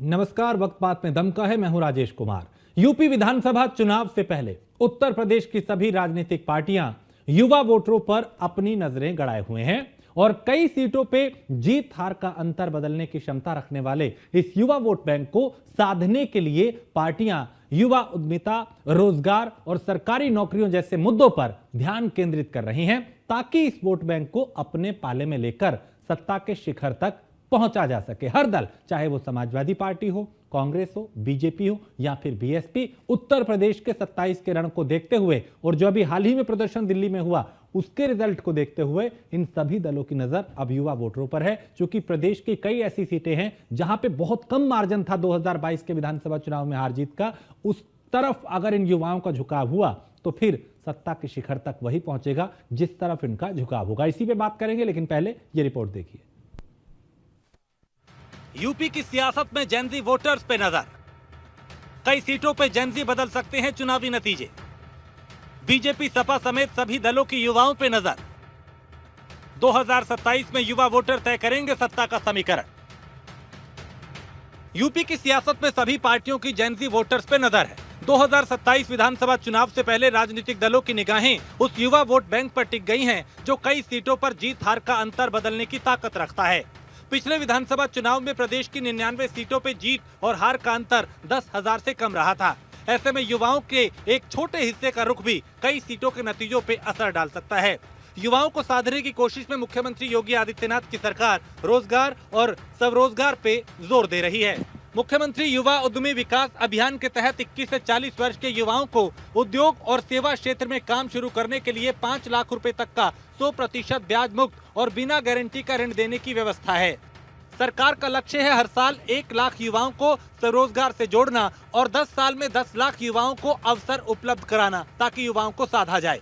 नमस्कार। वक्त बात में दम का है। मैं हूं राजेश कुमार। यूपी विधानसभा चुनाव से पहले उत्तर प्रदेश की सभी राजनीतिक पार्टियां युवा वोटरों पर अपनी नजरें गड़ाए हुए हैं और कई सीटों पे जीत हार का अंतर बदलने की क्षमता रखने वाले इस युवा वोट बैंक को साधने के लिए पार्टियां युवा उद्यमिता, रोजगार और सरकारी नौकरियों जैसे मुद्दों पर ध्यान केंद्रित कर रही हैं ताकि इस वोट बैंक को अपने पाले में लेकर सत्ता के शिखर तक पहुंचा जा सके। हर दल, चाहे वो समाजवादी पार्टी हो, कांग्रेस हो, बीजेपी हो या फिर बीएसपी, उत्तर प्रदेश के 27 के रण को देखते हुए और जो अभी हाल ही में प्रदर्शन दिल्ली में हुआ उसके रिजल्ट को देखते हुए इन सभी दलों की नजर अब युवा वोटरों पर है, क्योंकि प्रदेश की कई ऐसी सीटें हैं जहां पे बहुत कम मार्जिन था 2022 के विधानसभा चुनाव में हार जीत का। उस तरफ अगर इन युवाओं का झुकाव हुआ तो फिर सत्ता के शिखर तक वही पहुंचेगा जिस तरफ इनका झुकाव होगा। इसी पे बात करेंगे, लेकिन पहले ये रिपोर्ट देखिए। यूपी की सियासत में जेनजी वोटर्स पे नजर। कई सीटों पे जेनजी बदल सकते हैं चुनावी नतीजे। बीजेपी, सपा समेत सभी दलों की युवाओं पे नजर। 2027 में युवा वोटर तय करेंगे सत्ता का समीकरण। यूपी की सियासत में सभी पार्टियों की जेनजी वोटर्स पे नजर है। 2027 विधानसभा चुनाव से पहले राजनीतिक दलों की निगाहें उस युवा वोट बैंक पर टिक गई हैं जो कई सीटों पर जीत हार का अंतर बदलने की ताकत रखता है। पिछले विधानसभा चुनाव में प्रदेश की 99 सीटों पे जीत और हार का अंतर 10,000 से कम रहा था। ऐसे में युवाओं के एक छोटे हिस्से का रुख भी कई सीटों के नतीजों पे असर डाल सकता है। युवाओं को साधने की कोशिश में मुख्यमंत्री योगी आदित्यनाथ की सरकार रोजगार और स्वरोजगार पे जोर दे रही है। मुख्यमंत्री युवा उद्यमी विकास अभियान के तहत 21 से 40 वर्ष के युवाओं को उद्योग और सेवा क्षेत्र में काम शुरू करने के लिए 5 लाख रुपए तक का 100% ब्याज मुक्त और बिना गारंटी का ऋण देने की व्यवस्था है। सरकार का लक्ष्य है हर साल 1 लाख युवाओं को स्वरोजगार से जोड़ना और 10 साल में 10 लाख युवाओं को अवसर उपलब्ध कराना ताकि युवाओं को साधा जाए।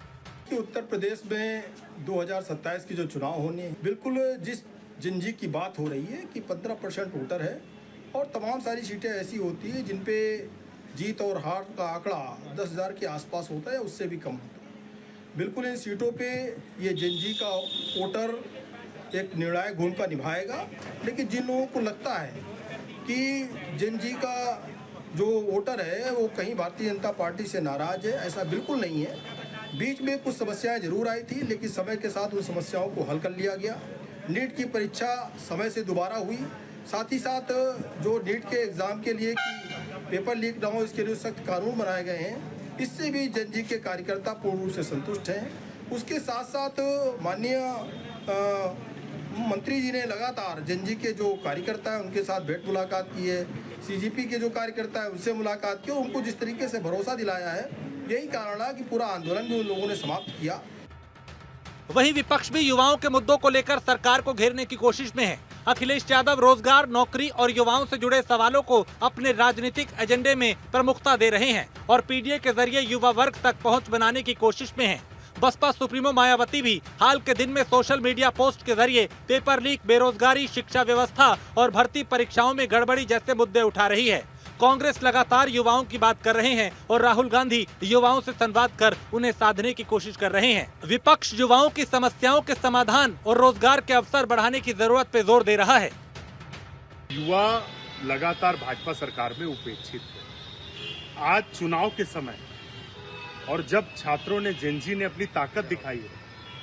उत्तर प्रदेश में 2027 की जो चुनाव होने हैं, बिल्कुल जिस जिंजी की बात हो रही है कि 15% वोटर है और तमाम सारी सीटें ऐसी होती है जिन पे जीत और हार का आंकड़ा 10,000 के आसपास होता है, उससे भी कम होता है। बिल्कुल इन सीटों पे ये जिंजी का वोटर एक निर्णायक भूमिका निभाएगा, लेकिन जिन लोगों को लगता है कि जिंजी का जो वोटर है वो कहीं भारतीय जनता पार्टी से नाराज है, ऐसा बिल्कुल नहीं है। बीच में कुछ समस्याएं जरूर आई थी, लेकिन समय के साथ उन समस्याओं को हल कर लिया गया। नीट की परीक्षा समय से दोबारा हुई, साथ ही साथ जो नीट के एग्ज़ाम के लिए कि पेपर लीक ना हो इसके लिए सख्त कानून बनाए गए हैं, इससे भी जनजी के कार्यकर्ता पूर्ण रूप से संतुष्ट हैं। उसके साथ साथ माननीय मंत्री जी ने लगातार जनजी के जो कार्यकर्ता हैं उनके साथ भेंट मुलाकात की है, सीजीपी के जो कार्यकर्ता है उनसे मुलाकात की और उनको जिस तरीके से भरोसा दिलाया है, यही कारण है कि पूरा आंदोलन भी उन लोगों ने समाप्त किया। वहीं विपक्ष भी युवाओं के मुद्दों को लेकर सरकार को घेरने की कोशिश में है। अखिलेश यादव रोजगार, नौकरी और युवाओं से जुड़े सवालों को अपने राजनीतिक एजेंडे में प्रमुखता दे रहे हैं और पीडीए के जरिए युवा वर्ग तक पहुंच बनाने की कोशिश में हैं। बसपा सुप्रीमो मायावती भी हाल के दिन में सोशल मीडिया पोस्ट के जरिए पेपर लीक, बेरोजगारी, शिक्षा व्यवस्था और भर्ती परीक्षाओं में गड़बड़ी जैसे मुद्दे उठा रही है। कांग्रेस लगातार युवाओं की बात कर रहे हैं और राहुल गांधी युवाओं से संवाद कर उन्हें साधने की कोशिश कर रहे हैं। विपक्ष युवाओं की समस्याओं के समाधान और रोजगार के अवसर बढ़ाने की जरूरत पे जोर दे रहा है। युवा लगातार भाजपा सरकार में उपेक्षित है। आज चुनाव के समय और जब छात्रों ने, जेनजी ने अपनी ताकत दिखाई है,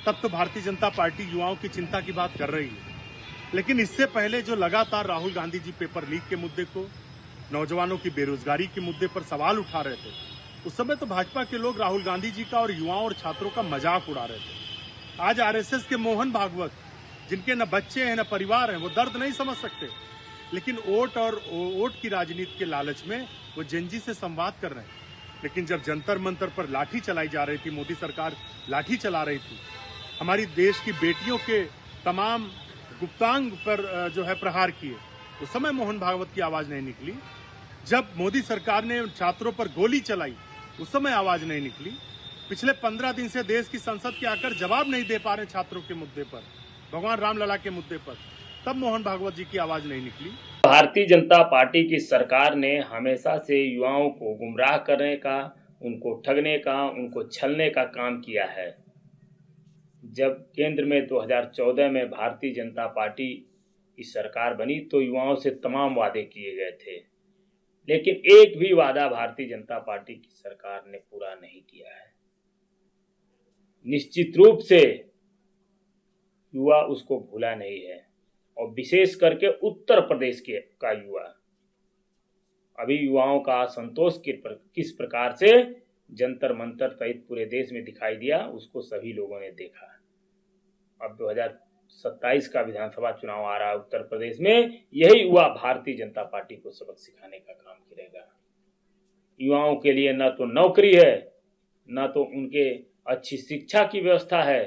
तब तो भारतीय जनता पार्टी युवाओं की चिंता की बात कर रही है। लेकिन इससे पहले जो लगातार राहुल गांधी जी पेपर लीक के मुद्दे को, नौजवानों की बेरोजगारी के मुद्दे पर सवाल उठा रहे थे, उस समय तो भाजपा के लोग राहुल गांधी जी का और युवाओं और छात्रों का मजाक उड़ा रहे थे। आज आरएसएस के मोहन भागवत, जिनके न बच्चे हैं न परिवार हैं, वो दर्द नहीं समझ सकते, लेकिन वोट की राजनीति के लालच में वो जेनजी से संवाद कर रहे हैं। लेकिन जब जंतर मंतर पर लाठी चलाई जा रही थी, मोदी सरकार लाठी चला रही थी, हमारी देश की बेटियों के तमाम गुप्तांग पर जो है प्रहार किए, उस समय मोहन भागवत की आवाज नहीं निकली। जब मोदी सरकार ने छात्रों पर गोली चलाई, उस समय आवाज नहीं निकली। पिछले 15 दिन से देश की संसद के आकर जवाब नहीं दे पा रहे छात्रों के मुद्दे पर, भगवान रामलला के मुद्दे पर, तब मोहन भागवत जी की आवाज नहीं निकली। भारतीय जनता पार्टी की सरकार ने हमेशा से युवाओं को गुमराह करने का, उनको ठगने का, उनको छलने का काम किया है। जब केंद्र में 2014 में भारतीय जनता पार्टी की सरकार बनी तो युवाओं से तमाम वादे किए गए थे, लेकिन एक भी वादा भारतीय जनता पार्टी की सरकार ने पूरा नहीं किया है। निश्चित रूप से युवा उसको भूला नहीं है, और विशेष करके उत्तर प्रदेश का युवा। अभी युवाओं का असंतोष किस प्रकार से जंतर मंतर सहित पूरे देश में दिखाई दिया, उसको सभी लोगों ने देखा। अब 2027 का विधानसभा चुनाव आ रहा है उत्तर प्रदेश में, यही युवा भारतीय जनता पार्टी को सबक सिखाने का काम करेगा। युवाओं के लिए न तो नौकरी है, न तो उनके अच्छी शिक्षा की व्यवस्था है।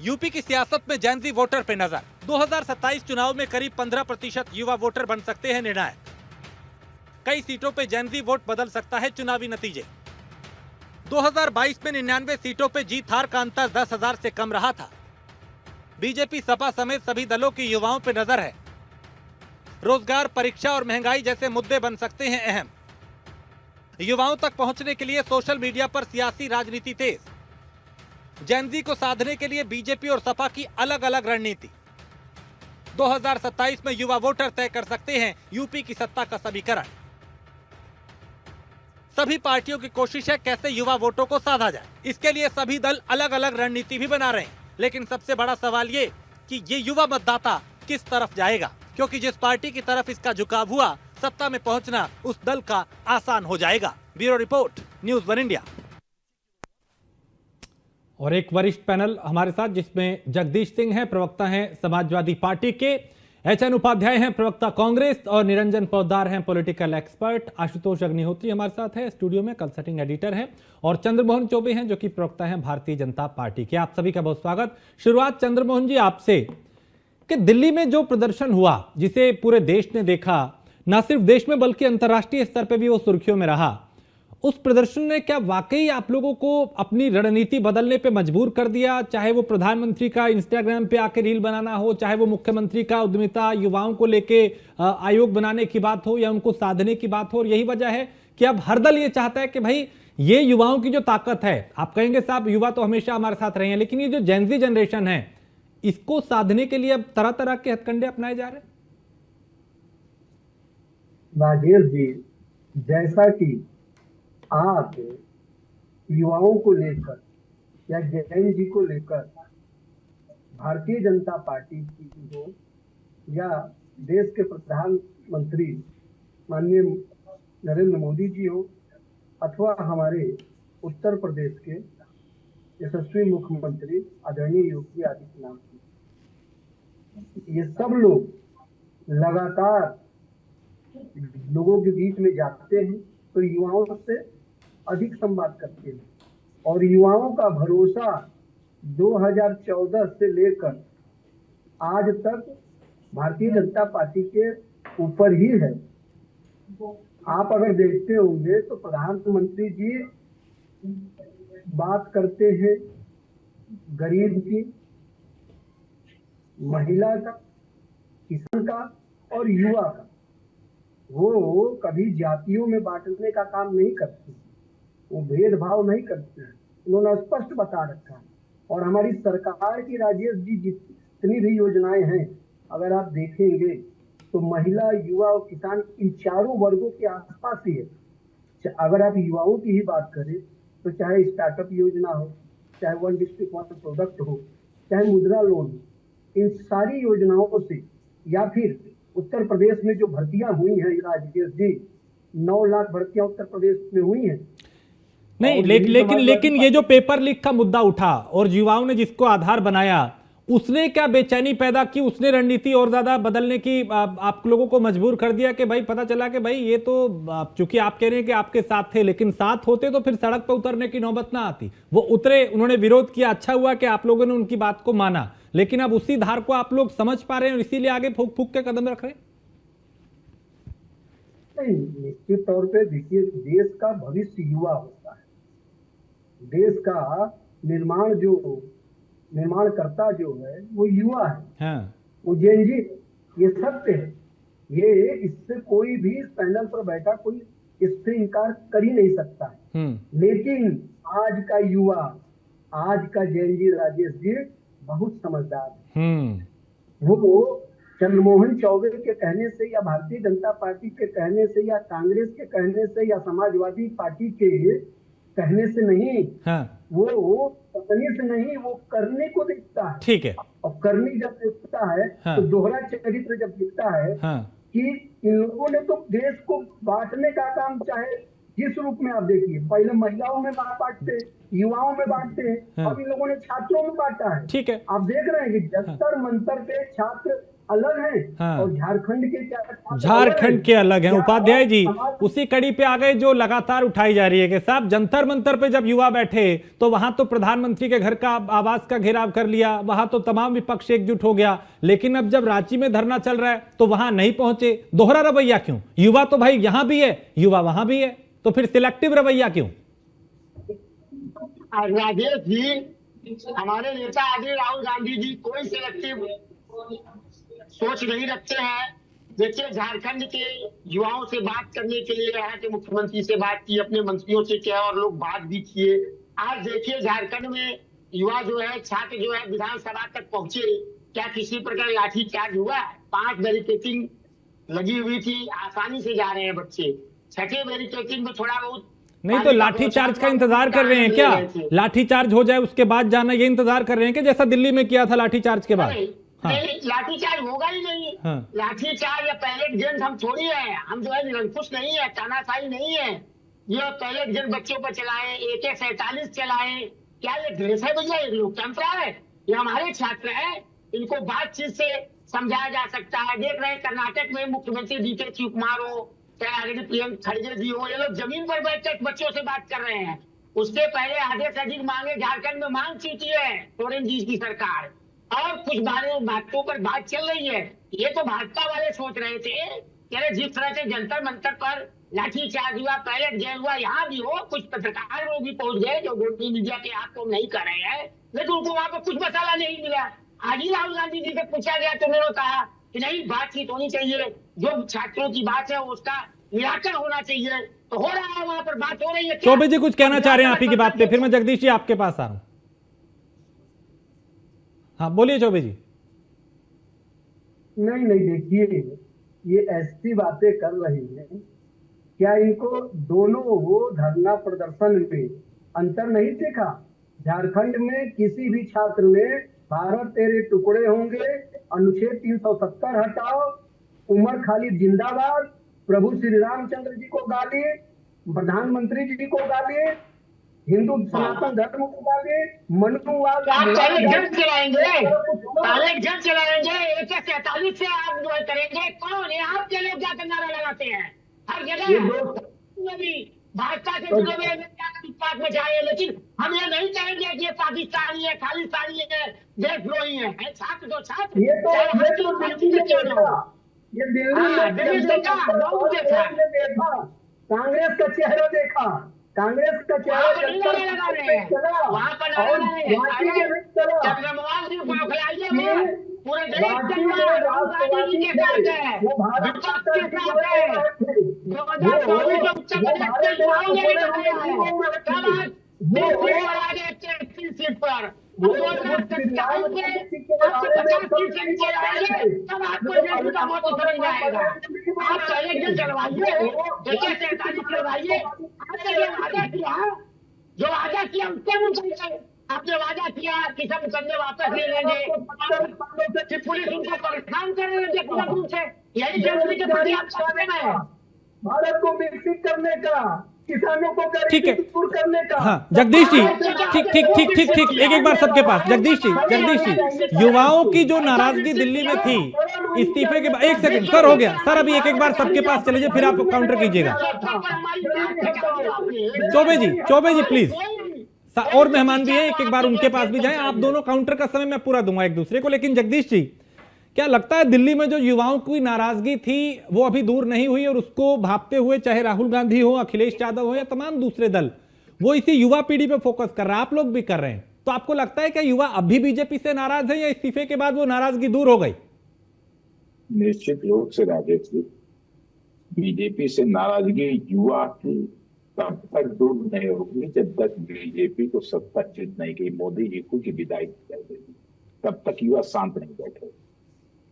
यूपी की सियासत में जेन-ज़ी वोटर पे नजर। 2027 चुनाव में करीब 15% युवा वोटर बन सकते हैं निर्णायक। कई सीटों पे जेन-ज़ी वोट बदल सकता है चुनावी नतीजे। 2022 में 99 सीटों पे जीत हार का अंतर 10,000 से कम रहा था। बीजेपी सपा समेत सभी दलों की युवाओं पे नजर है। रोजगार, परीक्षा और महंगाई जैसे मुद्दे बन सकते हैं अहम। युवाओं तक पहुंचने के लिए सोशल मीडिया पर सियासी राजनीति तेज। जेन-ज़ी को साधने के लिए बीजेपी और सपा की अलग अलग रणनीति। 2027 में युवा वोटर तय कर सकते हैं यूपी की सत्ता का समीकरण। सभी पार्टियों की कोशिश है कैसे युवा वोटों को साधा जाए। इसके लिए सभी दल अलग अलग रणनीति भी बना रहे हैं, लेकिन सबसे बड़ा सवाल ये कि ये युवा मतदाता किस तरफ जाएगा, क्योंकि जिस पार्टी की तरफ इसका झुकाव हुआ, सत्ता में पहुंचना उस दल का आसान हो जाएगा। Bureau report, news one India. और एक वरिष्ठ पैनल हमारे साथ, जिसमें जगदीश सिंह हैं, प्रवक्ता हैं समाजवादी पार्टी के, एचएन उपाध्याय हैं प्रवक्ता कांग्रेस, और निरंजन पोद्दार हैं पॉलिटिकल एक्सपर्ट। आशुतोष अग्निहोत्री हमारे साथ है स्टूडियो में, कंसल्टिंग एडिटर हैं, और चंद्रमोहन चौबे हैं जो कि प्रवक्ता हैं भारतीय जनता पार्टी के। आप सभी का बहुत स्वागत। शुरुआत चंद्रमोहन जी आपसे, कि दिल्ली में जो प्रदर्शन हुआ, जिसे पूरे देश ने देखा, न सिर्फ देश में बल्कि अंतर्राष्ट्रीय स्तर पर भी वो सुर्खियों में रहा, उस प्रदर्शन ने क्या वाकई आप लोगों को अपनी रणनीति बदलने पे मजबूर कर दिया? चाहे वो प्रधानमंत्री का इंस्टाग्राम पे आके रील बनाना हो, चाहे वो मुख्यमंत्री का उद्यमिता युवाओं को लेके आयोग बनाने की बात हो, या उनको साधने की बात हो। और यही वजह है कि अब हर दल ये चाहता है कि भाई ये युवाओं की जो ताकत है, आप कहेंगे साहब युवा तो हमेशा हमारे साथ रहे हैं, लेकिन ये जो जेन-ज़ी जनरेशन है, इसको साधने के लिए अब तरह तरह के हथकंडे अपनाए जा रहे हैं। राजेश जी, जैसा कि आप युवाओं को लेकर या जेन-ज़ी को लेकर भारतीय जनता पार्टी की हो या देश के प्रधानमंत्री माननीय नरेंद्र मोदी जी हो, अथवा हमारे उत्तर प्रदेश के यशस्वी मुख्यमंत्री आदरणीय योगी आदित्यनाथ जी, ये सब लोग लगातार लोगों के बीच में जाते हैं तो युवाओं से अधिक संवाद करते हैं, और युवाओं का भरोसा 2014 से लेकर आज तक भारतीय जनता पार्टी के ऊपर ही है। आप अगर देखते होंगे तो प्रधानमंत्री जी बात करते हैं गरीब की, महिला का, किसान का और युवा का। वो कभी जातियों में बांटने का काम नहीं करते, वो भेदभाव नहीं करते हैं, उन्होंने स्पष्ट बता रखा है। और हमारी सरकार की राजेश जी जितनी भी योजनाएं हैं, अगर आप देखेंगे तो महिला, युवा और किसान, इन चारों वर्गों के आसपास ही है। अगर आप युवाओं की ही बात करें तो चाहे स्टार्टअप योजना हो, चाहे वन डिस्ट्रिक्ट वन प्रोडक्ट हो, चाहे मुद्रा लोन हो, इन सारी योजनाओं से, या फिर उत्तर प्रदेश में जो भर्तियां हुई हैं राजेश जी, 9 लाख भर्तियां उत्तर प्रदेश में हुई हैं। नहीं, लेकिन ये जो पेपर लीक का मुद्दा उठा और युवाओं ने जिसको आधार बनाया, उसने क्या बेचैनी पैदा की? उसने रणनीति और ज्यादा बदलने की आप लोगों को मजबूर कर दिया कि भाई पता चला कि भाई ये तो, चूंकि आप कह रहे हैं कि आपके साथ थे, लेकिन साथ होते तो फिर सड़क पर उतरने की नौबत ना आती। वो उतरे, उन्होंने विरोध किया, अच्छा हुआ कि आप लोगों ने उनकी बात को माना, लेकिन अब उसी धार को आप लोग समझ पा रहे हैं और इसीलिए आगे फूक फूक के कदम रख रहे हैं। नहीं, निश्चित तौर पे देखिए, देश का भविष्य युवा होता है। देश का निर्माणकर्ता जो है वो युवा है। हाँ। वो जेन-ज़ी, ये सत्य है। ये इससे कोई भी पैनल पर बैठा कोई इससे इनकार कर ही नहीं सकता है। लेकिन आज का युवा, आज का जेन-ज़ी राजेश जी बहुत समझदार है। वो चंद्रमोहन चौबे के कहने से या भारतीय जनता पार्टी के कहने से या कांग्रेस के कहने से या समाजवादी पार्टी के कहने से नहीं, हाँ वो कहने से नहीं, वो करने को दिखता है। ठीक है। और करनी जब दिखता है हाँ। तो दोहरा चरित्र जब दिखता है हाँ कि इन लोगों ने तो देश को बांटने का काम, चाहे जिस रूप में आप देखिए, पहले महिलाओं में बांटते, युवाओं में बांटते हैं, हाँ। अब इन लोगों ने छात्रों में बांटा है। ठीक है। आप देख रहे हैं कि जंतर मंतर के छात्र अलग हैं, हाँ। और झारखंड के छात्र झारखंड के अलग हैं। क्या उपाध्याय जी समाज- उसी कड़ी पे आ गए जो लगातार उठाई जा रही है कि साहब जंतर मंतर पे जब युवा बैठे तो वहां तो प्रधानमंत्री के घर का आवास का घेराव कर लिया, वहां तो तमाम विपक्ष एकजुट हो गया, लेकिन अब जब रांची में धरना चल रहा है तो वहां नहीं पहुंचे। दोहरा रवैया क्यों? युवा तो भाई यहां भी है, युवा वहां भी है, तो फिर सिलेक्टिव रवैया क्यों? राजेश जी, हमारे नेता आदरणीय राहुल गांधी जी कोई सिलेक्टिव सोच नहीं रखते हैं। देखिए, झारखंड के युवाओं से बात करने के लिए यहाँ के मुख्यमंत्री से बात की, अपने मंत्रियों से किया और लोग बात भी किए। आज देखिए झारखंड में युवा जो है, छात्र जो है, विधानसभा तक पहुंचे, क्या किसी प्रकार लाठीचार्ज हुआ? 5 बैरिकेडिंग लगी हुई थी, आसानी से जा रहे हैं बच्चे। 6ठे बैरिकेडिंग में थोड़ा बहुत नहीं तो लाठीचार्ज का इंतजार कर रहे हैं क्या? लाठीचार्ज हो जाए उसके बाद जाना, ये इंतजार कर रहे हैं कि जैसा दिल्ली में किया था लाठीचार्ज के बाद? हाँ। नहीं, लाठीचार्ज होगा ही नहीं। हाँ। लाठीचार्ज या पैलेट गेंद हम थोड़ी है, हम जो है निरंकुश नहीं है, तानाशाही नहीं है। ये पैलेट गेंद बच्चों पर चलाए, AK-47 चलाए, क्या ये ड्रेस है भैया? ये लोकतंत्र है? ये हमारे छात्र हैं, इनको बातचीत से समझाया जा सकता है। देख रहे हैं कर्नाटक में मुख्यमंत्री DK शिवकुमार हो, चाहे आगे प्रियंक खड़गे जी हो, ये लोग जमीन पर बैठकर बच्चों से बात कर रहे हैं। उसके पहले आधे से अधिक मांगे झारखंड में मांग चुकी है सोरेन जी की सरकार, और कुछ बातों पर बात चल रही है। ये तो भाजपा वाले सोच रहे थे कि जिस तरह से जंतर मंतर पर लाठीचार्ज हुआ, पैलेट गेंद हुआ, यहाँ भी हो। कुछ पत्रकार लोग भी पहुंच गए जो गोदी मीडिया के आप तो नहीं कर रहे हैं, लेकिन उनको वहां पर कुछ मसाला नहीं मिला। आज ही राहुल गांधी जी से पूछा गया तो उन्होंने कहा कि नहीं, बातचीत होनी चाहिए, जो छात्रों की बात है उसका निराकरण होना चाहिए। तो हो रहा है, वहां पर बात हो रही है। चौबे जी कुछ कहना चाह रहे हैं आप ही की बात पे, फिर मैं जगदीश जी आपके पास आ रहा हूं। हाँ बोलिए चौबे जी। नहीं देखिए, ये ऐसी बातें कर रही हैं, क्या इनको दोनों वो धरना प्रदर्शन में अंतर नहीं देखा? झारखंड में किसी भी छात्र ने भारत तेरे टुकड़े होंगे, अनुच्छेद 370 हटाओ, उमर खालिद जिंदाबाद, प्रभु श्री रामचंद्र जी को गाली, प्रधानमंत्री जी को गाली, हिंदू सनातन धर्म को गाली, मनुवाद जंग चलाएंगे, जंग चलाएंगे, AK-47 से आप जो करेंगे। कौन है आपके लोग जाकर नारा लगाते हैं हर जगह? भाजपा से जुड़े हुए उत्पाद में जाए, लेकिन हम ये नहीं कहेंगे कि ये पाकिस्तानी है, खालिस्तानी है, देशद्रोही है। छात्र तो छात्र, ये दिल्ली देखा, कांग्रेस का चेहरा देखा, कांग्रेस का चेहरा वहाँ पर चंद्रमोहन सिंह बौखलाइए, पूरे देश राहुल गांधी के साथ है, विपक्ष के साथ है। 2024 में उत्तर प्रदेश के चुनाव में सीट पर 2027 में 50 सीट चलाएंगे, तब आपको देश का मौत समझ में आएगा। आप पहले चलवाइए, AK-47 चलवाइए। आपने जो वादा किया उसके मुझे आपने वादा किया कि सब मुकदमे वापस ले लेंगे, फिर पुलिस उनको परेशान कर रहे हैं पूरा रूप से। यही जनता के प्रति आप चाहते हैं भारत को विकसित करने का, किसानों को ठीक है, दूर करने का। हाँ जगदीश जी, ठीक एक बार सबके पास। जगदीश जी, युवाओं की जो नाराजगी दिल्ली में थी इस्तीफे के बाद, एक सेकंड सर, हो गया सर, अभी एक बार सबके पास चले जाइए, फिर आप काउंटर कीजिएगा। चौबे जी प्लीज, और मेहमान भी हैं, एक बार उनके पास भी जाएं। आप दोनों काउंटर का समय मैं पूरा दूंगा एक दूसरे को, लेकिन जगदीश जी, क्या लगता है दिल्ली में जो युवाओं की नाराजगी थी वो अभी दूर नहीं हुई, और उसको भापते हुए चाहे राहुल गांधी हो, अखिलेश यादव हो या तमाम दूसरे दल, वो इसी युवा पीढ़ी पे फोकस कर रहा है, आप लोग भी कर रहे हैं, तो आपको लगता है क्या युवा अभी बीजेपी से नाराज है, या इस्तीफे के बाद वो नाराजगी दूर हो गई? निश्चित रूप से राजेश जी, बीजेपी से नाराजगी युवा की तब तक दूर नहीं होगी जब तक बीजेपी को सत्ता जीत नहीं गई, मोदी जी को की विदाई कर देगी, तब तक युवा शांत नहीं बैठे।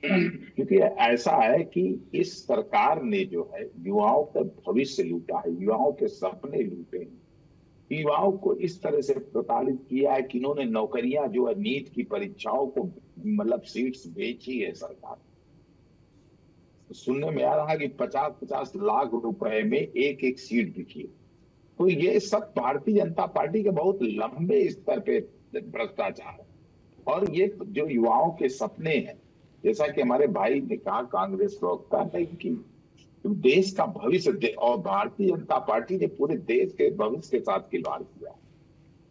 क्योंकि ऐसा है कि इस सरकार ने जो है युवाओं का भविष्य लूटा है, युवाओं के सपने लूटे हैं, युवाओं को इस तरह से प्रताड़ित किया है कि इन्होंने नौकरियां जो है नीट की परीक्षाओं को मतलब सीट्स बेची है सरकार। सुनने में आ रहा है कि 50-50 लाख रुपए में एक एक सीट बिकी। तो ये सब भारतीय जनता पार्टी के बहुत लंबे स्तर पे भ्रष्टाचार है। और ये जो युवाओं के सपने हैं, जैसा कि हमारे भाई ने कहा, कांग्रेस प्रवक्ता ने, कि देश का भविष्य और भारतीय जनता पार्टी ने पूरे देश के भविष्य के साथ खिलवाड़ किया।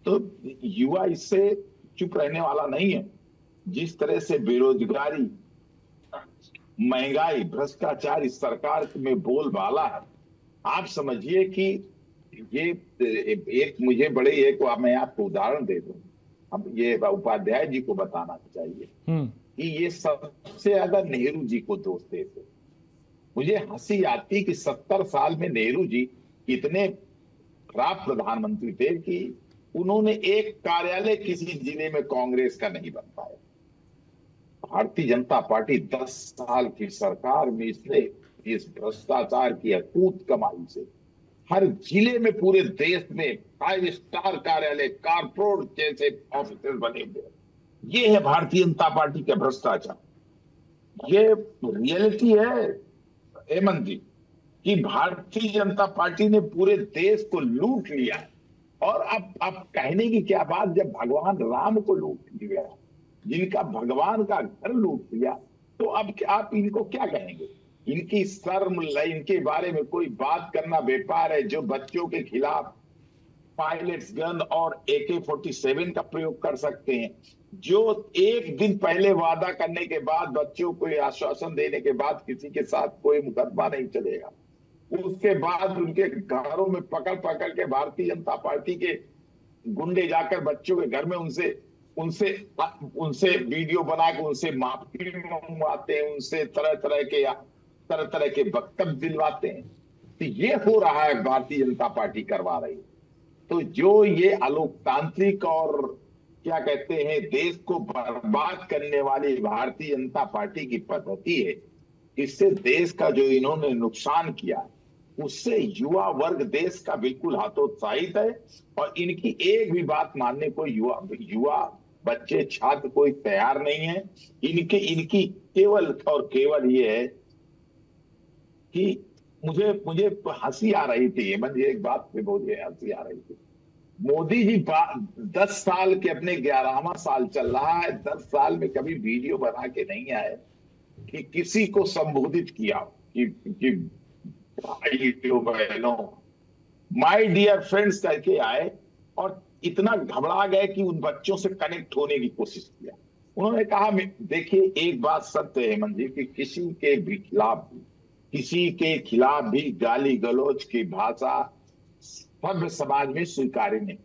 तो युवा इससे चुप रहने वाला नहीं है। जिस तरह से बेरोजगारी, महंगाई, भ्रष्टाचार इस सरकार में बोलबाला है, आप समझिए कि ये एक मुझे बड़े एक मैं आपको उदाहरण दे दूं। अब ये उपाध्याय जी को बताना चाहिए कि ये सबसे ज्यादा नेहरू जी को दोष देते। मुझे हंसी आती कि 70 साल में नेहरू जी इतने खराब प्रधानमंत्री थे कि उन्होंने एक कार्यालय किसी जिले में कांग्रेस का नहीं बन पाया। भारतीय जनता पार्टी 10 साल की सरकार में इसने इस भ्रष्टाचार की अकूत कमाई से हर जिले में पूरे देश में 5 स्टार कार्यालय, कारपोरेट जैसे ऑफिस बने हुए। ये है भारतीय जनता पार्टी का भ्रष्टाचार। ये रियलिटी है हेमंत जी कि भारतीय जनता पार्टी ने पूरे देश को लूट लिया है। और अब कहने की क्या बात, जब भगवान राम को लूट लिया, जिनका भगवान का घर लूट लिया, तो अब आप इनको क्या कहेंगे? इनकी शर्म, इनके बारे में कोई बात करना बेकार है। जो बच्चों के खिलाफ पायलट्स गन और AK-47 का प्रयोग कर सकते हैं, जो एक दिन पहले वादा करने के बाद, बच्चों को आश्वासन देने के बाद किसी के साथ कोई मुकदमा नहीं चलेगा, उसके बाद उनके घरों में पकड़ पकड़ के भारतीय जनता पार्टी के गुंडे जाकर बच्चों के घर में उनसे वीडियो बना के उनसे माफी मंगवाते हैं, उनसे तरह तरह के वक्तव्य दिलवाते हैं। तो ये हो रहा है, भारतीय जनता पार्टी करवा रही है। तो जो ये अलोकतांत्रिक और क्या कहते हैं, देश को बर्बाद करने वाली भारतीय जनता पार्टी की पद्धति है, इससे देश का जो इन्होंने नुकसान किया, उससे युवा वर्ग देश का बिल्कुल हतोत्साहित है। और इनकी एक भी बात मानने को युवा बच्चे, छात्र कोई तैयार नहीं है। इनकी केवल और केवल ये है कि मुझे हंसी आ रही थी, मुझे एक बात पे बहुत हंसी आ रही थी। मोदी जी 10 साल के, अपने 11वां साल चल रहा है, 10 साल में कभी वीडियो बना के नहीं आए कि किसी को संबोधित किया कि भाइयों बहनों, माय डियर फ्रेंड्स करके आए और इतना घबरा गए कि उन बच्चों से कनेक्ट होने की कोशिश किया। उन्होंने कहा, देखिए एक बात सत्य है हेमंत जी, कि किसी के खिलाफ भी गाली गलौज की भाषा सभ्य समाज में स्वीकार्य नहीं,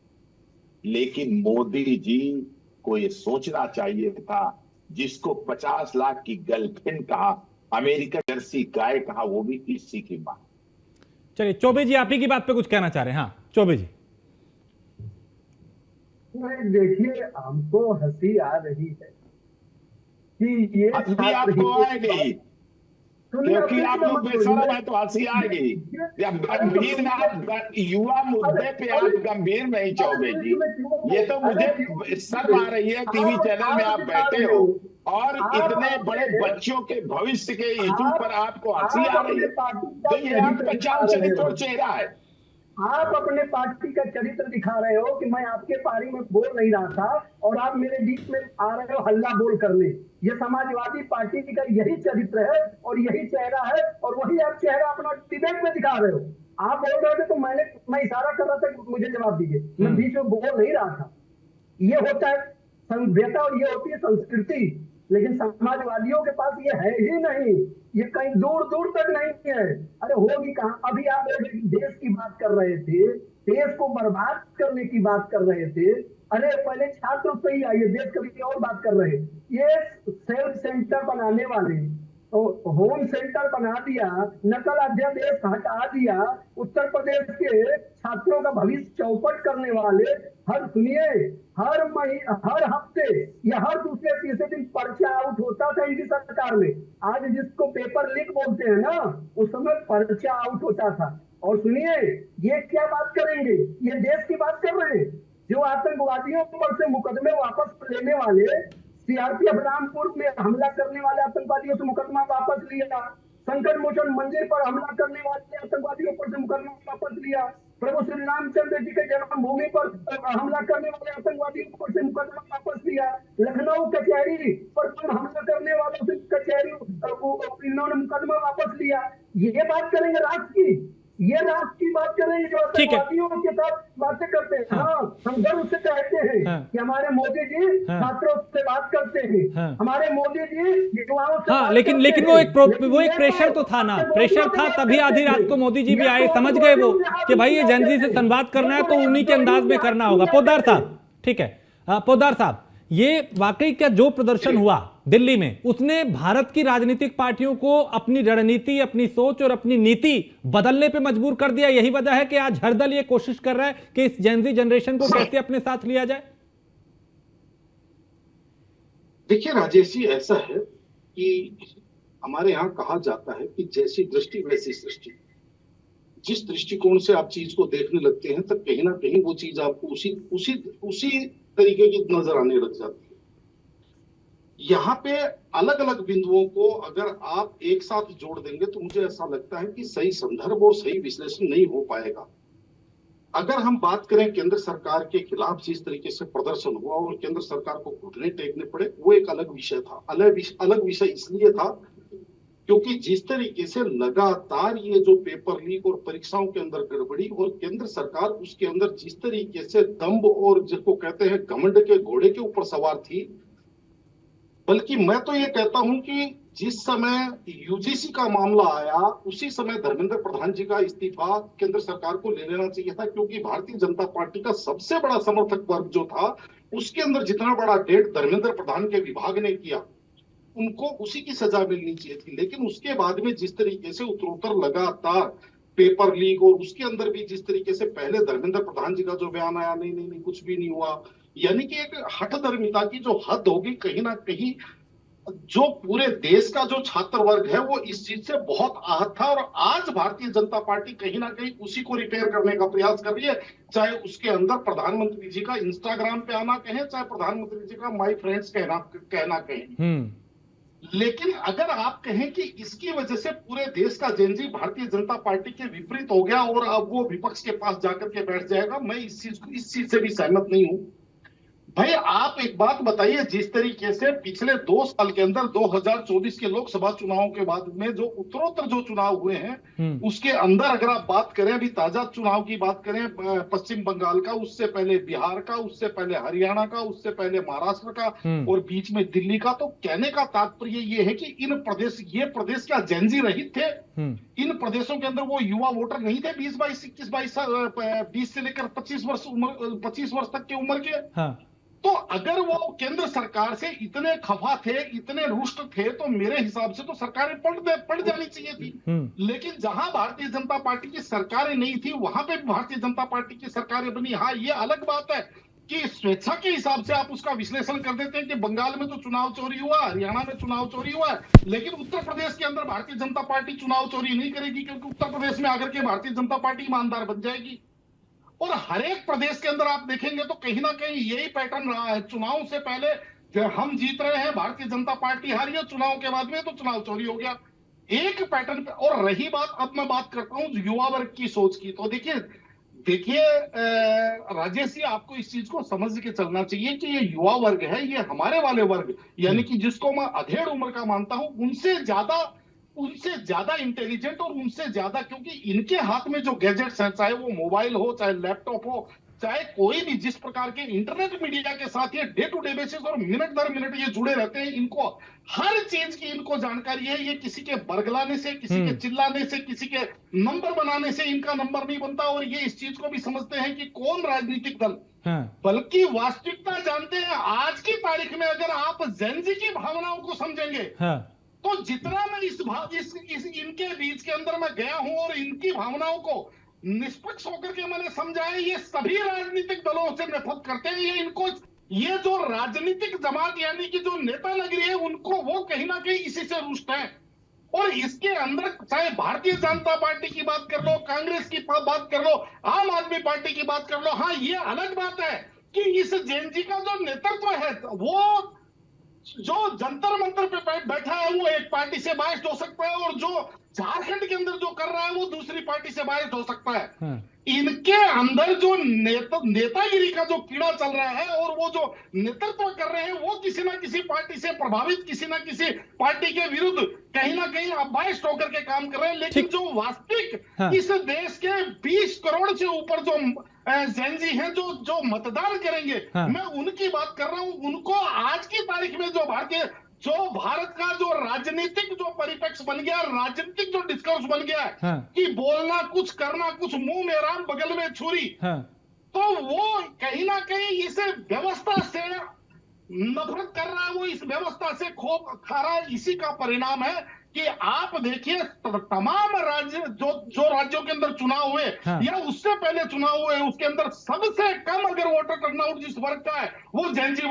लेकिन मोदी जी को ये सोचना चाहिए था, जिसको 50 लाख की गर्लफ्रेंड कहा, अमेरिका जर्सी गाय कहा, वो भी किसी की मां। चलिए चौबे जी, आप ही की बात पे कुछ कहना चाह रहे हैं? हाँ चौबे जी। नहीं, देखिए हमको हंसी आ रही है कि ये आपको आएगी क्योंकि आप लोग बेशरम है, तो हंसी आएगी। गंभीर में आप युवा मुद्दे पे आप गंभीर नहीं चौबे जी। ये तो मुझे शर्म आ रही है, टीवी चैनल में आप बैठे हो और इतने बड़े बच्चों के भविष्य के इशू पर आपको हंसी आ रही है। तो ये आपका चाल चरित्र चेहरा है। आप अपने पार्टी का चरित्र दिखा रहे हो कि मैं आपके पारी में बोल नहीं रहा था और आप मेरे बीच में आ रहे हो हल्ला बोल करने। ये समाजवादी पार्टी का यही चरित्र है और यही चेहरा है, और वही आप चेहरा अपना डिबेट में दिखा रहे हो। आप बोल रहे थे तो मैं इशारा कर रहा था कि मुझे जवाब दीजिए, मैं बीच में बोल नहीं रहा था। ये होता है सभ्यता और ये होती है संस्कृति, लेकिन समाजवादियों के पास ये है ही नहीं, ये कहीं दूर दूर तक नहीं है। अरे होगी कहां? अभी आप देश की बात कर रहे थे, देश को बर्बाद करने की बात कर रहे थे। अरे पहले छात्र पे ही आइए, देश कभी और बात कर रहे हैं। ये सेल्फ सेंटर बनाने वाले तो होम सेंटर बना दिया, नकल अध्यादेश हटा दिया, उत्तर प्रदेश के छात्रों का भविष्य चौपट करने वाले हर हफ्ते या हर दूसरे तीसरे दिन पर्चा आउट होता था इनकी सरकार में। आज जिसको पेपर लीक बोलते हैं ना, उस समय पर्चा आउट होता था। और सुनिए, ये क्या बात करेंगे, ये देश की बात कर रहे हैं। जो आतंकवादियों पर से मुकदमे वापस लेने वाले, सीआरपीएफ रामपुर में हमला करने वाले आतंकवादियों से मुकदमा वापस लिया, संकट मोचन मंदिर पर हमला करने वाले आतंकवादियों पर से मुकदमा वापस लिया, प्रभु श्री रामचंद्र जी के जन्मभूमि पर हमला करने वाले आतंकवादियों पर से मुकदमा वापस लिया, लखनऊ कचहरी पर हमला करने वालों से कचहरी इन्होंने मुकदमा वापस लिया। ये बात करेंगे राष्ट्र की, ये राष्ट्र की बात करेंगे जो आतंकवादियों के साथ बातें करते हैं। हाँ, हम गर्व से कहते हैं कि हमारे मोदी जी छात्रों से बात करते हैं, हमारे मोदी जी युवाओं से। हाँ, लेकिन वो एक प्रेशर तो था ना, प्रेशर था, तभी आधी रात को मोदी जी भी आए, समझ गए वो कि भाई ये जेन ज़ी से संवाद करना है तो उन्हीं के अंदाज में करना होगा। पोद्दार साहब, ठीक है, पोद्दार साहब, ये वाकई क्या जो प्रदर्शन हुआ दिल्ली में, उसने भारत की राजनीतिक पार्टियों को अपनी रणनीति, अपनी सोच और अपनी नीति बदलने पे मजबूर कर दिया? यही वजह है कि आज हर दल ये कोशिश कर रहा है कि इस जेन ज़ी जनरेशन को कैसे अपने साथ लिया जाए? देखिए राजेश जी, ऐसा है कि हमारे यहाँ कहा जाता है कि जैसी दृष्टि वैसी सृष्टि। जिस दृष्टिकोण से आप चीज को देखने लगते हैं, तब कहीं ना कहीं वो चीज आपको उसी तरीके की नजर आने लग जाती है। यहाँ पे अलग अलग बिंदुओं को अगर आप एक साथ जोड़ देंगे तो मुझे ऐसा लगता है कि सही संदर्भ और सही विश्लेषण नहीं हो पाएगा। अगर हम बात करें केंद्र सरकार के खिलाफ जिस तरीके से प्रदर्शन हुआ और केंद्र सरकार को घुटने टेकने पड़े, वो एक अलग विषय था। अलग विषय इसलिए था क्योंकि जिस तरीके से लगातार ये जो पेपर लीक और परीक्षाओं के अंदर गड़बड़ी और केंद्र सरकार उसके अंदर जिस तरीके से दम्भ और जिसको कहते हैं घमंड के घोड़े के ऊपर सवार थी, बल्कि मैं तो ये कहता हूं कि जिस समय यूजीसी का मामला आया उसी समय धर्मेंद्र प्रधान जी का इस्तीफा केंद्र सरकार को ले लेना चाहिए था, क्योंकि भारतीय जनता पार्टी का सबसे बड़ा समर्थक वर्ग जो था उसके अंदर जितना बड़ा डेट धर्मेंद्र प्रधान के विभाग ने किया, उनको उसी की सजा मिलनी चाहिए थी। लेकिन उसके बाद में जिस तरीके से उत्तरोत्तर लगातार पेपर लीक और उसके अंदर भी जिस तरीके से पहले धर्मेंद्र प्रधान जी का जो बयान आया, नहीं कुछ भी नहीं हुआ, यानी कि एक हठधर्मिता की जो हद होगी, कहीं ना कहीं जो पूरे देश का जो छात्र वर्ग है वो इस चीज से बहुत आहत था। और आज भारतीय जनता पार्टी कहीं ना कहीं उसी को रिपेयर करने का प्रयास कर रही है, चाहे उसके अंदर प्रधानमंत्री जी का इंस्टाग्राम पे आना कहें, चाहे प्रधानमंत्री जी का माय फ्रेंड्स कहना कहें। लेकिन अगर आप कहें कि इसकी वजह से पूरे देश का जेन ज़ी भारतीय जनता पार्टी के विपरीत हो गया और अब वो विपक्ष के पास जाकर के बैठ जाएगा, मैं इस चीज से भी सहमत नहीं हूं। भाई आप एक बात बताइए, जिस तरीके से पिछले 2 साल के अंदर 2024 के लोकसभा चुनावों के बाद में जो उत्तरोत्तर जो चुनाव हुए हैं उसके अंदर अगर आप बात करें, अभी ताजा चुनाव की बात करें पश्चिम बंगाल का, उससे पहले बिहार का, उससे पहले हरियाणा का, उससे पहले महाराष्ट्र का और बीच में दिल्ली का, तो कहने का तात्पर्य ये है कि ये प्रदेश क्या जेन ज़ी रहित थे? इन प्रदेशों के अंदर वो युवा वोटर नहीं थे 20 से लेकर 25 वर्ष तक की उम्र के? तो अगर वो केंद्र सरकार से इतने खफा थे, इतने रुष्ट थे, तो मेरे हिसाब से तो सरकारें पलट जानी चाहिए थी। लेकिन जहां भारतीय जनता पार्टी की सरकारें नहीं थी वहां पे भारतीय जनता पार्टी की सरकारें बनी। हाँ, ये अलग बात है कि स्वेच्छा के हिसाब से आप उसका विश्लेषण कर देते हैं कि बंगाल में तो चुनाव चोरी हुआ, हरियाणा में चुनाव चोरी हुआ है, लेकिन उत्तर प्रदेश के अंदर भारतीय जनता पार्टी चुनाव चोरी नहीं करेगी, क्योंकि उत्तर प्रदेश में आकर के भारतीय जनता पार्टी ईमानदार बन जाएगी। और हर एक प्रदेश के अंदर आप देखेंगे तो कहीं ना कहीं यही पैटर्न रहा है। चुनाव से पहले हम जीत रहे हैं, भारतीय जनता पार्टी हारी है, चुनाव के बाद में तो चुनाव चोरी हो गया, एक पैटर्न पे। और रही बात, अब मैं बात करता हूं युवा वर्ग की सोच की, तो देखिए राजेश जी, आपको इस चीज को समझ के चलना चाहिए कि ये युवा वर्ग है, ये हमारे वाले वर्ग, यानी कि जिसको मैं अधेड़ उम्र का मानता हूं, उनसे ज्यादा इंटेलिजेंट और उनसे ज्यादा, क्योंकि इनके हाथ में जो गैजेट्स हैं, चाहे वो मोबाइल हो, चाहे लैपटॉप हो, चाहे कोई भी जिस प्रकार के इंटरनेट मीडिया के साथ ये डे टू डे बेसिस और मिनट दर मिनट ये जुड़े रहते हैं, इनको हर चीज की इनको जानकारी है। ये किसी के बरगलाने से, किसी के चिल्लाने से, किसी के नंबर बनाने से इनका नंबर नहीं बनता। और ये इस चीज को भी समझते हैं कि कौन राजनीतिक दल, बल्कि वास्तविकता जानते हैं। आज की तारीख में अगर आप जेन ज़ी की भावनाओं को समझेंगे तो जितना मैं इनके बीच के अंदर मैं गया हूं और इनकी भावनाओं को निष्पक्ष होकर के मैंने समझा है, ये सभी राजनीतिक दलों से नफरत करते हैं। ये जो राजनीतिक जमात यानी कि जो नेता नगरी है, उनको वो कहीं ना कहीं इसी से रुष्ट है। और इसके अंदर चाहे भारतीय जनता पार्टी की बात कर लो, कांग्रेस की बात कर लो, आम आदमी पार्टी की बात कर लो, हाँ ये अलग बात है कि इस जेएनजी का जो नेतृत्व है वो जो जंतर मंतर पे बैठा है वो एक पार्टी से बायस्ड हो सकता है, और जो झारखंड के अंदर जो कर रहा है वो दूसरी पार्टी से बायस्ड हो सकता है। इनके अंदर जो नेतागिरी का जो कीड़ा चल रहा है और वो जो नेतृत्व कर रहे हैं वो किसी ना किसी पार्टी से प्रभावित, किसी ना किसी पार्टी के विरुद्ध कहीं ना कहीं बायस्ड होकर के काम कर रहे हैं। लेकिन जो वास्तविक इस देश के 20 करोड़ से ऊपर जो जेनजी हैं जो मतदान करेंगे, मैं उनकी बात कर रहा हूं। उनको आज की तारीख में जो भारत का जो राजनीतिक जो परिप्रेक्ष्य बन गया, राजनीतिक जो डिस्कोर्स बन गया है कि बोलना कुछ, करना कुछ, मुंह में राम बगल में छुरी, तो वो कहीं ना कहीं इस व्यवस्था से नफरत कर रहा है, वो इस व्यवस्था से खो खा रहा है। इसी का परिणाम है कि आप देखिए तमाम राज्य जो राज्यों के अंदर चुनाव हुए या उससे पहले चुनाव हुए, उसके अंदर सबसे कम अगर वोटर टर्नआउट जिस वर्ग का है वो जेनजी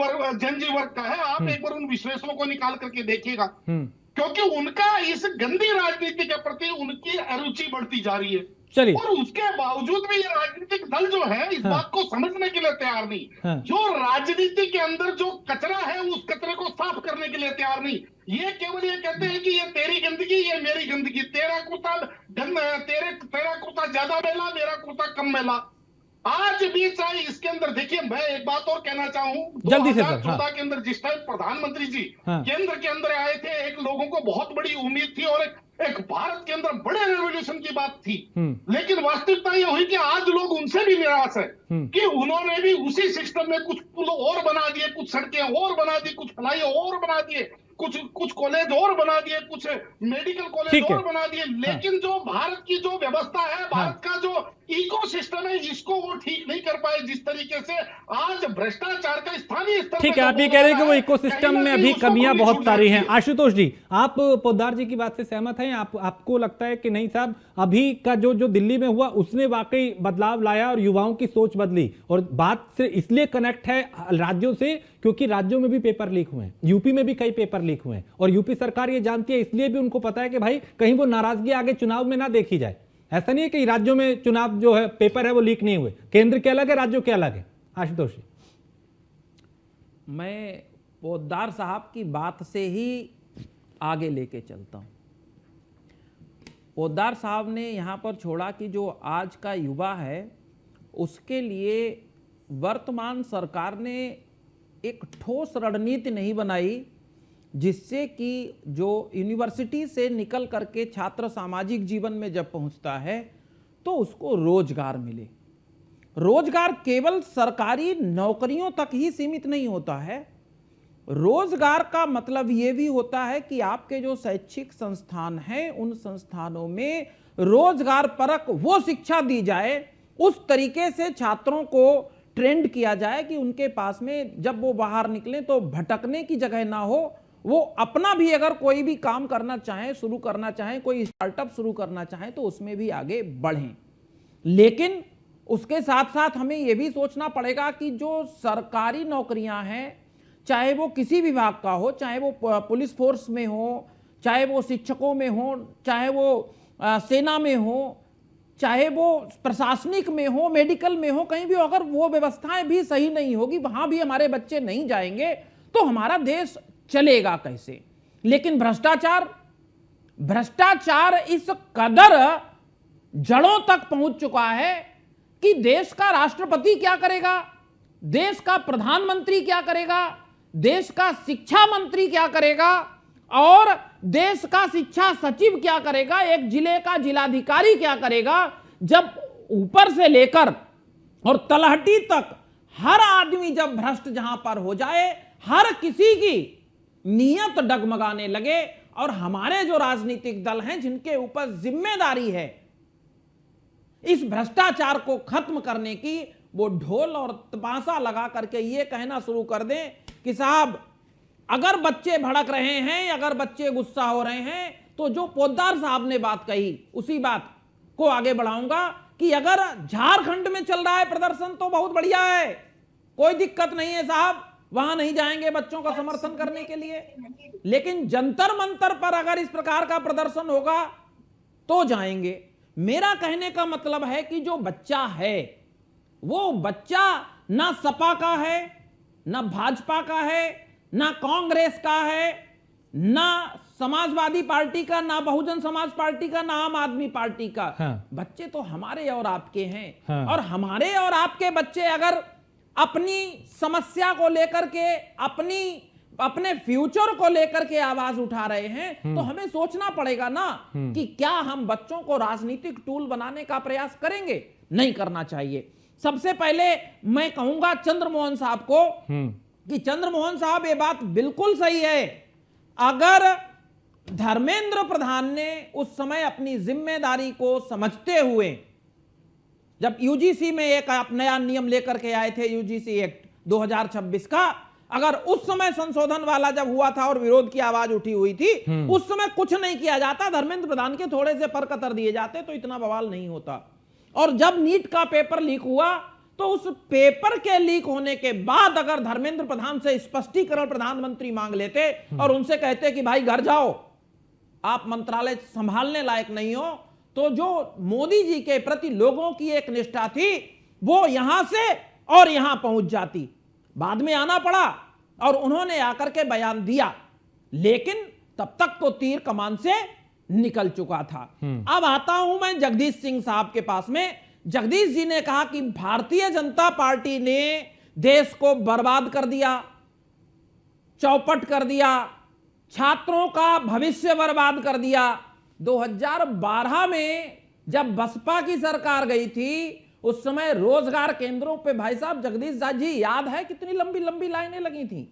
वर्ग का है। आप एक बार उन विश्लेषणों को निकाल करके देखिएगा, क्योंकि उनका इस गंदी राजनीति के प्रति उनकी अरुचि बढ़ती जा रही है। चलिए, और उसके बावजूद भी ये राजनीतिक दल जो है इस बात को समझने के लिए तैयार नहीं। जो राजनीति के अंदर जो कचरा है उस कचरे को साफ करने के लिए तैयार नहीं। ये केवल ये कहते हैं कि ये तेरी गंदगी, ये मेरी गंदगी, तेरा कुर्ता ज्यादा मैला, मेरा कुर्ता कम मैला। आज भी चाहे इसके अंदर देखिए, मैं एक बात और कहना चाहूँ, जल्दी से 2014 के अंदर जिस टाइम प्रधानमंत्री जी केंद्र के अंदर आए थे, एक लोगों को बहुत बड़ी उम्मीद थी और एक भारत के अंदर बड़े रेवोल्यूशन की बात थी। लेकिन वास्तविकता ये हुई कि आज लोग उनसे भी निराश है कि उन्होंने भी उसी सिस्टम में कुछ पुल और बना दिए, कुछ सड़कें और बना दी, कुछ फ्लाई और बना दिए, कुछ कॉलेज और बना दिए, कुछ मेडिकल कॉलेज और बना दिए। लेकिन जो भारत की जो व्यवस्था है, भारत का जो इकोसिस्टम है, इसको वो ठीक नहीं कर पाए। जिस तरीके से आज भ्रष्टाचार का स्थानीय स्तर, ठीक है, आप ये कह रहे हैं कि वो इकोसिस्टम में अभी कमियां बहुत सारी हैं। आशुतोष जी, आप पोद्दार जी की बात से सहमत हैं? आपको लगता है कि नहीं साहब, अभी का जो दिल्ली में हुआ उसने वाकई बदलाव लाया और युवाओं की सोच बदली? और बात से इसलिए कनेक्ट है राज्यों से क्योंकि राज्यों में भी पेपर लीक हुए हैं, यूपी में भी कई पेपर लीक हुए हैं, और यूपी सरकार ये जानती है, इसलिए भी उनको पता है कि भाई कहीं वो नाराजगी आगे चुनाव में ना देखी जाए। ऐसा नहीं है कि राज्यों में चुनाव जो है पेपर है वो लीक नहीं हुए, केंद्र के अलग है, राज्यों के अलग है। आशुतोष जी, मैं पोद्दार साहब की बात से ही आगे लेके चलता हूं। पोद्दार साहब ने यहां पर छोड़ा कि जो आज का युवा है उसके लिए वर्तमान सरकार ने एक ठोस रणनीति नहीं बनाई, जिससे कि जो यूनिवर्सिटी से निकल करके छात्र सामाजिक जीवन में जब पहुंचता है तो उसको रोजगार मिले। रोजगार केवल सरकारी नौकरियों तक ही सीमित नहीं होता है। रोजगार का मतलब यह भी होता है कि आपके जो शैक्षिक संस्थान हैं उन संस्थानों में रोजगार परक वो शिक्षा दी जाए, उस तरीके से छात्रों को ट्रेंड किया जाए कि उनके पास में जब वो बाहर निकलें तो भटकने की जगह ना हो, वो अपना भी अगर कोई भी काम करना चाहें, शुरू करना चाहें, कोई स्टार्टअप शुरू करना चाहें तो उसमें भी आगे बढ़ें। लेकिन उसके साथ साथ हमें यह भी सोचना पड़ेगा कि जो सरकारी नौकरियां हैं, चाहे वो किसी विभाग का हो, चाहे वो पुलिस फोर्स में हो, चाहे वो शिक्षकों में हो, चाहे वो सेना में हो, चाहे वो प्रशासनिक में हो, मेडिकल में हो, कहीं भी अगर वो व्यवस्थाएं भी सही नहीं होगी, वहां भी हमारे बच्चे नहीं जाएंगे तो हमारा देश चलेगा कैसे? लेकिन भ्रष्टाचार इस कदर जड़ों तक पहुंच चुका है कि देश का राष्ट्रपति क्या करेगा, देश का प्रधानमंत्री क्या करेगा, देश का शिक्षा मंत्री क्या करेगा और देश का शिक्षा सचिव क्या करेगा, एक जिले का जिलाधिकारी क्या करेगा, जब ऊपर से लेकर और तलहटी तक हर आदमी जब भ्रष्ट जहां पर हो जाए, हर किसी की नीयत डगमगाने लगे। और हमारे जो राजनीतिक दल हैं जिनके ऊपर जिम्मेदारी है इस भ्रष्टाचार को खत्म करने की, वो ढोल और तमाशा लगा करके ये कहना शुरू कर दें कि साहब अगर बच्चे भड़क रहे हैं, अगर बच्चे गुस्सा हो रहे हैं, तो जो पोद्दार साहब ने बात कही उसी बात को आगे बढ़ाऊंगा कि अगर झारखंड में चल रहा है प्रदर्शन तो बहुत बढ़िया है, कोई दिक्कत नहीं है साहब, वहां नहीं जाएंगे बच्चों का समर्थन करने के लिए। लेकिन जंतर मंतर पर अगर इस प्रकार का प्रदर्शन होगा तो जाएंगे। मेरा कहने का मतलब है कि जो बच्चा है वो बच्चा ना सपा का है, ना भाजपा का है, ना कांग्रेस का है, ना समाजवादी पार्टी का, ना बहुजन समाज पार्टी का, ना आम आदमी पार्टी का। हाँ। बच्चे तो हमारे और आपके हैं। हाँ। और हमारे और आपके बच्चे अगर अपनी समस्या को लेकर के, अपने फ्यूचर को लेकर के आवाज उठा रहे हैं तो हमें सोचना पड़ेगा ना कि क्या हम बच्चों को राजनीतिक टूल बनाने का प्रयास करेंगे? नहीं करना चाहिए। सबसे पहले मैं कहूंगा चंद्रमोहन साहब को कि चंद्रमोहन साहब ये बात बिल्कुल सही है, अगर धर्मेंद्र प्रधान ने उस समय अपनी जिम्मेदारी को समझते हुए, जब यूजीसी में एक नया नियम लेकर के आए थे, यूजीसी एक्ट 2026 का, अगर उस समय संशोधन वाला जब हुआ था और विरोध की आवाज उठी हुई थी, उस समय कुछ नहीं किया जाता, धर्मेंद्र प्रधान के थोड़े से पर कतर दिए जाते तो इतना बवाल नहीं होता। और जब नीट का पेपर लीक हुआ तो उस पेपर के लीक होने के बाद अगर धर्मेंद्र प्रधान से स्पष्टीकरण प्रधानमंत्री मांग लेते और उनसे कहते कि भाई घर जाओ, आप मंत्रालय संभालने लायक नहीं हो, तो जो मोदी जी के प्रति लोगों की एक निष्ठा थी वो यहां से और यहां पहुंच जाती। बाद में आना पड़ा और उन्होंने आकर के बयान दिया, लेकिन तब तक तो तीर कमान से निकल चुका था। अब आता हूं मैं जगदीश सिंह साहब के पास में। जगदीश जी ने कहा कि भारतीय जनता पार्टी ने देश को बर्बाद कर दिया, चौपट कर दिया, छात्रों का भविष्य बर्बाद कर दिया। 2012 में जब बसपा की सरकार गई थी उस समय रोजगार केंद्रों पे भाई साहब जगदीश जी याद है कितनी लंबी लंबी लाइनें लगी थी,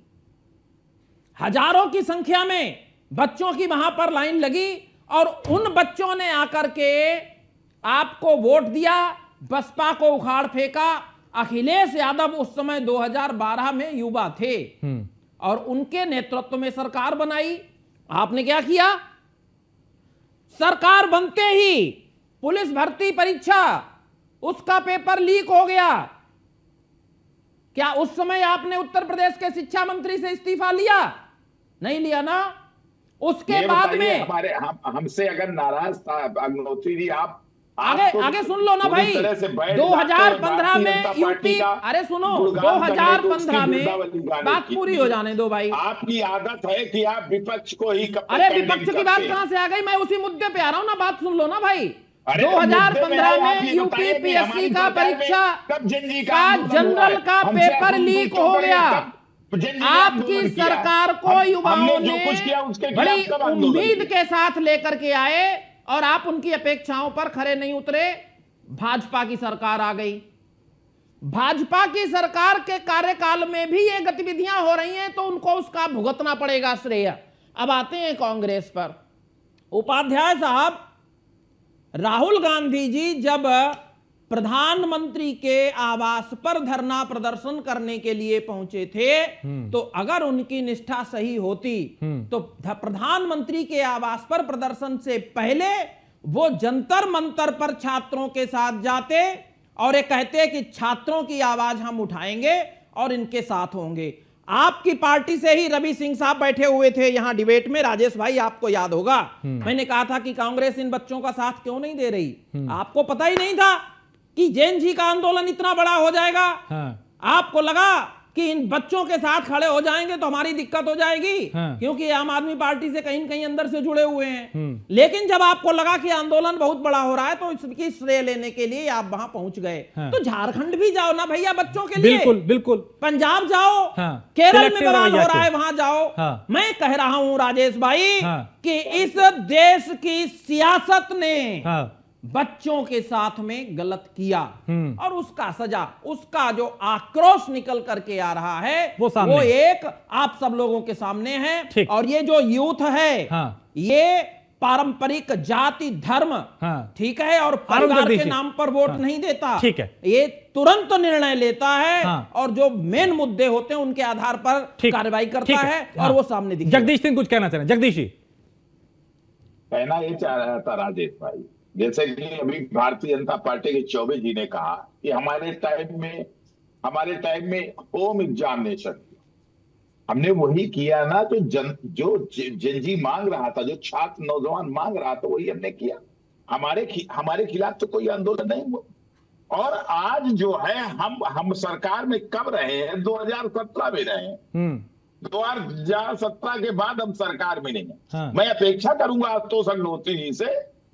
हजारों की संख्या में बच्चों की वहां पर लाइन लगी और उन बच्चों ने आकर के आपको वोट दिया, बसपा को उखाड़ फेंका। अखिलेश यादव उस समय 2012 में युवा थे और उनके नेतृत्व में सरकार बनाई। आपने क्या किया? सरकार बनते ही पुलिस भर्ती परीक्षा, उसका पेपर लीक हो गया। क्या उस समय आपने उत्तर प्रदेश के शिक्षा मंत्री से इस्तीफा लिया? नहीं लिया ना। उसके बाद में हमारे हमसे अगर नाराज था अग्निहोत्री जी, आप आगे सुन लो ना भाई। 2015 में यूपी, अरे सुनो, 2015 में बात पूरी हो जाने दो भाई। आपकी आदत है कि आप विपक्ष को ही, अरे विपक्ष की बात कहां से आ गई? मैं उसी मुद्दे पे आ रहा हूं ना, बात सुन लो ना भाई। 2015 में यूपी पीएससी का परीक्षा का जनरल का पेपर लीक हो गया। आपकी सरकार को युवाओं ने बड़ी उम्मीद के साथ लेकर के आए और आप उनकी अपेक्षाओं पर खरे नहीं उतरे। भाजपा की सरकार आ गई। भाजपा की सरकार के कार्यकाल में भी ये गतिविधियां हो रही हैं तो उनको उसका भुगतना पड़ेगा श्रेय। अब आते हैं कांग्रेस पर। उपाध्याय साहब, राहुल गांधी जी जब प्रधानमंत्री के आवास पर धरना प्रदर्शन करने के लिए पहुंचे थे तो अगर उनकी निष्ठा सही होती तो प्रधानमंत्री के आवास पर प्रदर्शन से पहले वो जंतर मंतर पर छात्रों के साथ जाते और ये कहते कि छात्रों की आवाज हम उठाएंगे और इनके साथ होंगे। आपकी पार्टी से ही रवि सिंह साहब बैठे हुए थे यहां डिबेट में। राजेश भाई, आपको याद होगा मैंने कहा था कि कांग्रेस इन बच्चों का साथ क्यों नहीं दे रही। आपको पता ही नहीं था कि जैन जी का आंदोलन इतना बड़ा हो जाएगा। आपको लगा कि इन बच्चों के साथ खड़े हो जाएंगे तो हमारी दिक्कत हो जाएगी, क्योंकि आम आदमी पार्टी से कहीं न कहीं अंदर से जुड़े हुए हैं। लेकिन जब आपको लगा कि आंदोलन बहुत बड़ा हो रहा है तो इसकी श्रेय लेने के लिए आप वहां पहुंच गए। तो झारखंड भी जाओ ना भैया बच्चों के लिए। बिल्कुल बिल्कुल। पंजाब जाओ, केरल में बवाल हो रहा है वहां जाओ। मैं कह रहा हूं राजेश भाई कि इस देश की सियासत ने बच्चों के साथ में गलत किया और उसका सजा, उसका जो आक्रोश निकल करके आ रहा है वो एक आप सब लोगों के सामने है। और ये जो यूथ है ये पारंपरिक जाति धर्म ठीक है और परिवार के नाम पर वोट नहीं देता। ठीक है, ये तुरंत निर्णय लेता है और जो मेन मुद्दे होते हैं उनके आधार पर कार्रवाई करता है और वो सामने दिखता है। जगदीश सिंह कुछ कहना चाह रहे हैं? जगदीश जी, कहना ये चाह रहा था राजेश भाई, जैसे कि अभी भारतीय जनता पार्टी के चौबे जी ने कहा कि हमारे टाइम में होम एग्जामिनेशन, हमने वही किया ना, तो जनजी मांग रहा था, जो छात्र नौजवान मांग रहा था, वही हमने किया। हमारे खिलाफ तो कोई आंदोलन नहीं हुआ। और आज जो है हम सरकार में कब रहे हैं? 2017 में रहे हैं। 2017 के बाद हम सरकार में नहीं है। हाँ। मैं अपेक्षा करूंगा आशुतोष अग्निहोत्री जी से,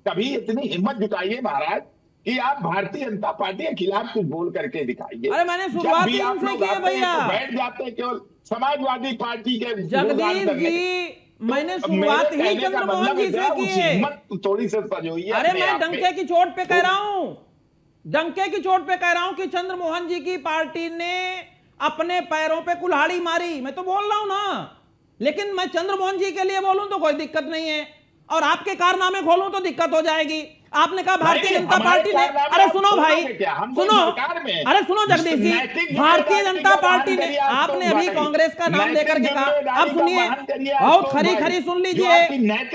कभी इतनी हिम्मत जुटाइए महाराज कि आप भारतीय जनता पार्टी के खिलाफ कुछ बोल करके दिखाइए। अरे मैंने शुरुआत ही उनसे की है भैया। बैठ जाते हैं केवल समाजवादी पार्टी के जगदीश जी, मैंने शुरुआत ही चंद्रमोहन जी से की है। हिम्मत थोड़ी से सजोइए। अरे मैं डंके की चोट पे कह रहा हूं, डंके की चोट पे कह रहा हूं कि चंद्रमोहन जी की पार्टी ने अपने पैरों पे कुल्हाड़ी मारी। मैं तो बोल रहा हूं ना, लेकिन मैं चंद्रमोहन जी के लिए बोलूं तो कोई दिक्कत नहीं है, और आपके कारनामे खोलूं तो दिक्कत हो जाएगी। आपने कहा भारतीय जनता पार्टी ने, अरे सुनो भाई, सुनो, अरे सुनो जगदीश जी, भारतीय जनता पार्टी ने, आपने अभी कांग्रेस का नाम लेकर के कहा। अब सुनिए, बहुत खरी खरी सुन लीजिए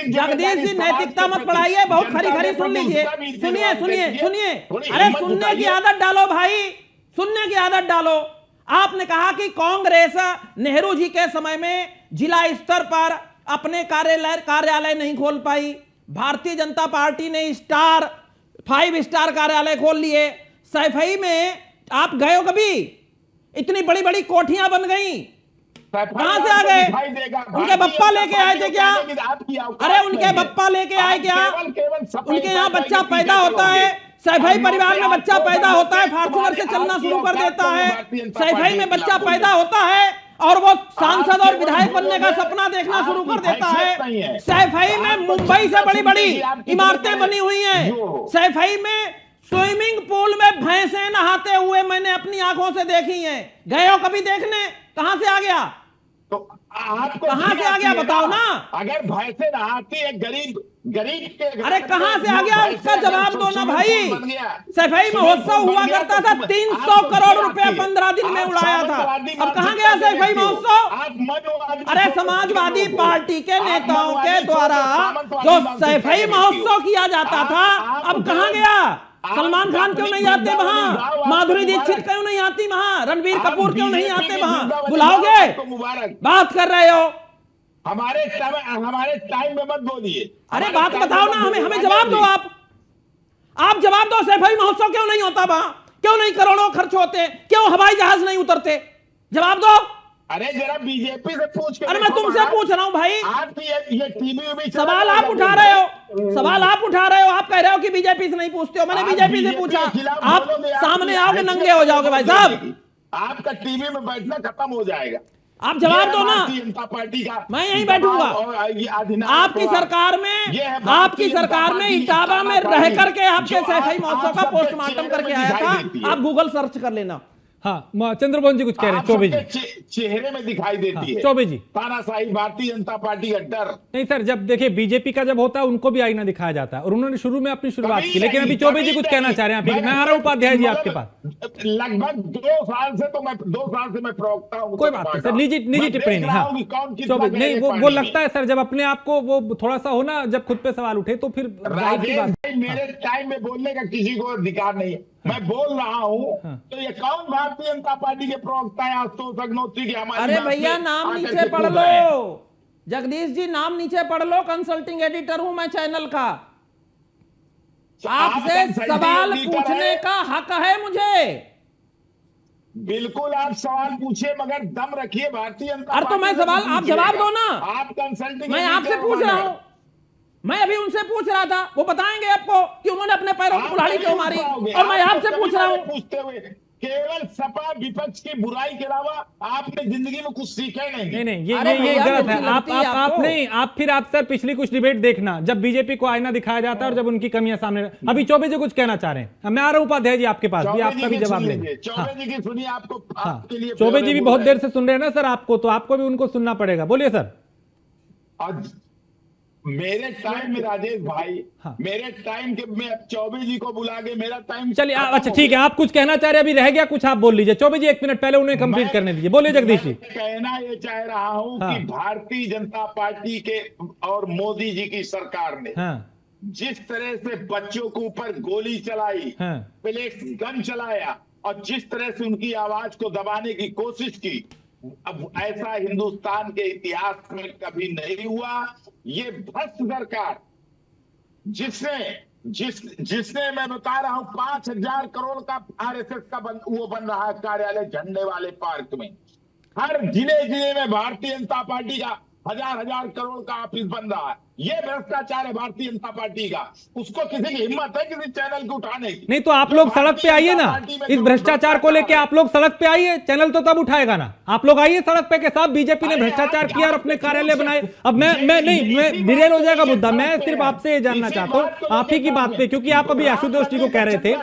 जगदीश जी, नैतिकता मत पढ़ाइए, बहुत खरी खरी सुन लीजिए। सुनिए सुनिए सुनिए, अरे सुनने की आदत डालो भाई, सुनने की आदत डालो। आपने कहा कि कांग्रेस नेहरू जी के समय में जिला स्तर पर अपने कार्यालय नहीं खोल पाई, भारतीय जनता पार्टी ने 5 स्टार कार्यालय खोल लिए। सैफई में आप गए हो कभी? इतनी बड़ी बड़ी कोठियां बन गई, कहां से आ गए? उनके बप्पा लेके आए थे क्या? अरे उनके बप्पा लेके आए क्या? उनके यहाँ बच्चा पैदा होता है, सैफई परिवार में बच्चा पैदा होता है, फॉर्च्यूनर से चलना शुरू कर देता है, सैफई में बच्चा पैदा होता है और वो सांसद और विधायक बनने का सपना देखना शुरू कर देता है। सैफई में मुंबई से बड़ी बड़ी इमारतें बनी हुई हैं। सैफई में स्विमिंग पूल में भैंसें नहाते हुए मैंने अपनी आंखों से देखी हैं। गए हो कभी देखने? कहां से आ गया? तो आपको कहां से आ गया बताओ ना। अगर भैंसे नहाती है गरीब के, अरे कहां से आ गया उसका जवाब दो ना भाई। सैफई महोत्सव हुआ करता था, 300 करोड़ रुपए 15 दिन में उड़ाया था। अब कहां गया सैफई महोत्सव? अरे समाजवादी पार्टी के नेताओं के द्वारा जो सैफई महोत्सव किया जाता था, अब कहां गया? सलमान खान क्यों नहीं आते वहां? माधुरी दीक्षित क्यों नहीं आती वहां? रणबीर कपूर क्यों नहीं आते वहां? बुलाओगे? बात कर रहे हो? हमारे टाइम में मत बोलिए। अरे बात बताओ ना, हमें जवाब दो। आप जवाब दो, सैफई महोत्सव क्यों नहीं होता वहां? क्यों नहीं करोड़ों खर्च होते? क्यों हवाई जहाज नहीं उतरते? जवाब दो। अरे जरा बीजेपी से पूछ के। अरे मैं तुमसे पूछ रहा हूं भाई, आप ये टीवी में सवाल आप उठा रहे हो, सवाल आप उठा रहे हो। आप कह रहे हो कि बीजेपी से नहीं पूछते हो। मैंने बीजेपी से पूछा, आप सामने आओगे नंगे हो जाओगे भाई साहब। आपका टीवी में बैठना खत्म हो जाएगा। आप जवाब दो ना। जनता पार्टी का मैं यहीं बैठूंगा। आपकी सरकार में इटावा में रह करके आपके सैफई महोत्सव का पोस्टमार्टम करके आया था। आप गूगल सर्च कर लेना। हाँ, चंद्रमोहन जी कुछ कह रहे हैं। चौबे जी चेहरे में दिखाई देती है। चौबे जी, तानाशाही, भारतीय जनता पार्टी का डर नहीं सर, जब देखिए बीजेपी का जब होता है उनको भी आईना दिखाया जाता है, और उन्होंने शुरू में अपनी शुरुआत की। लेकिन अभी चौबे जी कुछ कहना चाह रहे हैं। मैं आ रहा हूं उपाध्याय जी आपके पास। लगभग 2 साल से मैं प्रवक्ता हूं। कोई बात नहीं सर, निजी टिप्पणी नहीं। हाँ चौबे नहीं, वो लगता है सर, जब अपने आप को वो थोड़ा सा हो ना, जब खुद पे सवाल उठे तो फिर मेरे टाइम में बोलने का किसी को अधिकार नहीं है। मैं बोल रहा हूँ तो ये कौन भारतीय जनता पार्टी के प्रवक्ता है आशुतोष अग्निहोत्री की? हमारे अरे भैया नाम नीचे पढ़ लो, जगदीश जी नाम नीचे पढ़ लो। कंसल्टिंग एडिटर हूं मैं चैनल का। आपसे सवाल पूछने का हक है मुझे। बिल्कुल आप सवाल पूछिए, मगर दम रखिए। भारतीय जनता अरे तो मैं सवाल, आप जवाब दो ना। आप कंसल्टिंग, मैं आपसे पूछ रहा हूं, मैं अभी उनसे पूछ रहा था, वो बताएंगे आपको कि उन्होंने अपने पैरों को कुल्हाड़ी क्यों मारी। और मैं आपसे पूछ रहा हूं, पूछते हुए केवल सपा विपक्ष की बुराई के अलावा आपने जिंदगी में कुछ सीखा नहीं। नहीं, ये गलत है। आप सर पिछली कुछ डिबेट देखना, जब बीजेपी को आईना दिखाया जाता है और जब उनकी कमियां सामने। अभी चौबे जी कुछ कहना चाह रहे हैं। मैं आ रहा हूं उपाध्याय जी आपके पास भी, आपका भी जवाब लेंगे। चौबे जी की सुनिए, आपको आपके लिए चौबे जी भी बहुत देर से सुन रहे हैं ना सर आपको, तो आपको भी उनको सुनना पड़ेगा। बोलिए सर। आज मेरे टाइम में राजेश भाई, मेरे टाइम के मैं चौबे जी को बुला के मेरा टाइम। चलिए अच्छा ठीक है, आप कुछ कहना चाह रहे हैं, अभी रह गया कुछ आप बोल लीजिए। चौबे जी 1 मिनट पहले उन्हें कंप्लीट करने दीजिए। बोलिए जगदीश जी। कहना ये चाह रहा हूं कि भारतीय जनता पार्टी के और मोदी जी की सरकार ने जिस तरह से बच्चों के ऊपर गोली चलाई, प्लेक्स गन चलाया और जिस तरह से उनकी आवाज को दबाने की कोशिश की, अब ऐसा हिंदुस्तान के इतिहास में कभी नहीं हुआ। ये भ्रष्ट सरकार जिसने मैं बता रहा हूं 5,000 करोड़ का आरएसएस का वो बन रहा है कार्यालय झंडे वाले पार्क में, हर जिले में भारतीय जनता पार्टी का हजार करोड़ का ऑफिस बन रहा है। ये भ्रष्टाचार है भारतीय जनता पार्टी का। उसको किसी की हिम्मत है किसी चैनल को उठाने की? नहीं तो आप लोग सड़क पे आइए ना, इस भ्रष्टाचार को लेके आप लोग सड़क पे आइए, चैनल तो तब उठाएगा ना। आप लोग आइए सड़क पे के साथ, बीजेपी ने भ्रष्टाचार किया और अपने कार्यालय बनाए। अब मैं डिरेल हो जाएगा मुद्दा, मैं सिर्फ आपसे ये जानना चाहता हूँ आप ही की बात पे, क्योंकि आप अभी आशुतोष जी को कह रहे थे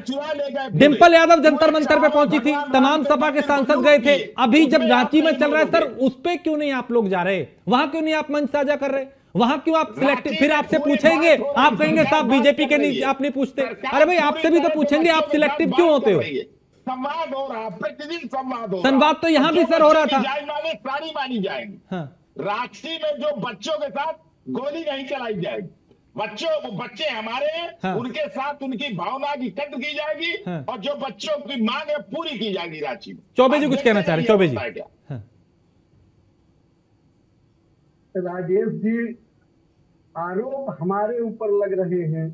डिंपल यादव जंतर मंतर पे पहुंची थी, तमाम सपा के सांसद गए थे। अभी जब रांची में चल रहा है सर, उस पे क्यों नहीं आप लोग जा रहे? वहां क्यों नहीं आप मंच साझा कर रहे? वहां क्यों आप सिलेक्टिव? फिर आपसे पूछेंगे, आप कहेंगे साहब बीजेपी के नहीं, आप नहीं पूछते। अरे भाई आपसे भी तो पूछेंगे, आप सिलेक्टिव क्यों होते हो? संवाद हो रहा, प्रतिदिन संवाद हो रहा। संवाद तो यहाँ भी सर हो रहा था। सारी मानी जाएंगी। रांची में जो बच्चों के साथ गोली नहीं चलाई जाएगी, बच्चे हमारे हैं, उनके साथ उनकी भावना की कद्र की जाएगी और जो बच्चों की मांग है पूरी की जाएगी रांची में। चौबे जी कुछ कहना चाह रहे हैं? चौबे जी। राजेश जी, आरोप हमारे ऊपर लग रहे हैं।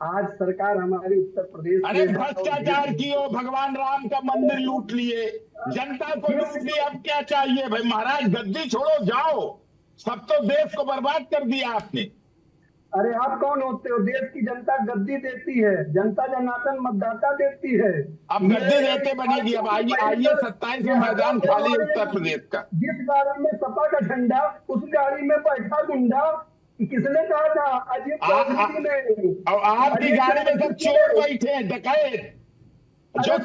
आज सरकार हमारे उत्तर प्रदेश में, अरे भ्रष्टाचार की हो, भगवान राम का मंदिर लूट लिए, जनता को लूट लिया, अब क्या चाहिए भाई? महाराज गद्दी छोड़ो, जाओ। सब तो देश को बर्बाद कर दिया आपने। अरे आप कौन होते हो? देश की जनता गद्दी देती है, जनता जनार्दन मतदाता देती है। अब गद्दी देते बनेगी। अब आइए 27 में मैदान खाली उत्तर प्रदेश का। जिस गाड़ी में सपा का झंडा, उस गाड़ी में बैठा गुंडा। किसने कहा था? अजीत ने। और आपकी गाड़ी में सब चोर बैठे हैं, डकैत, जो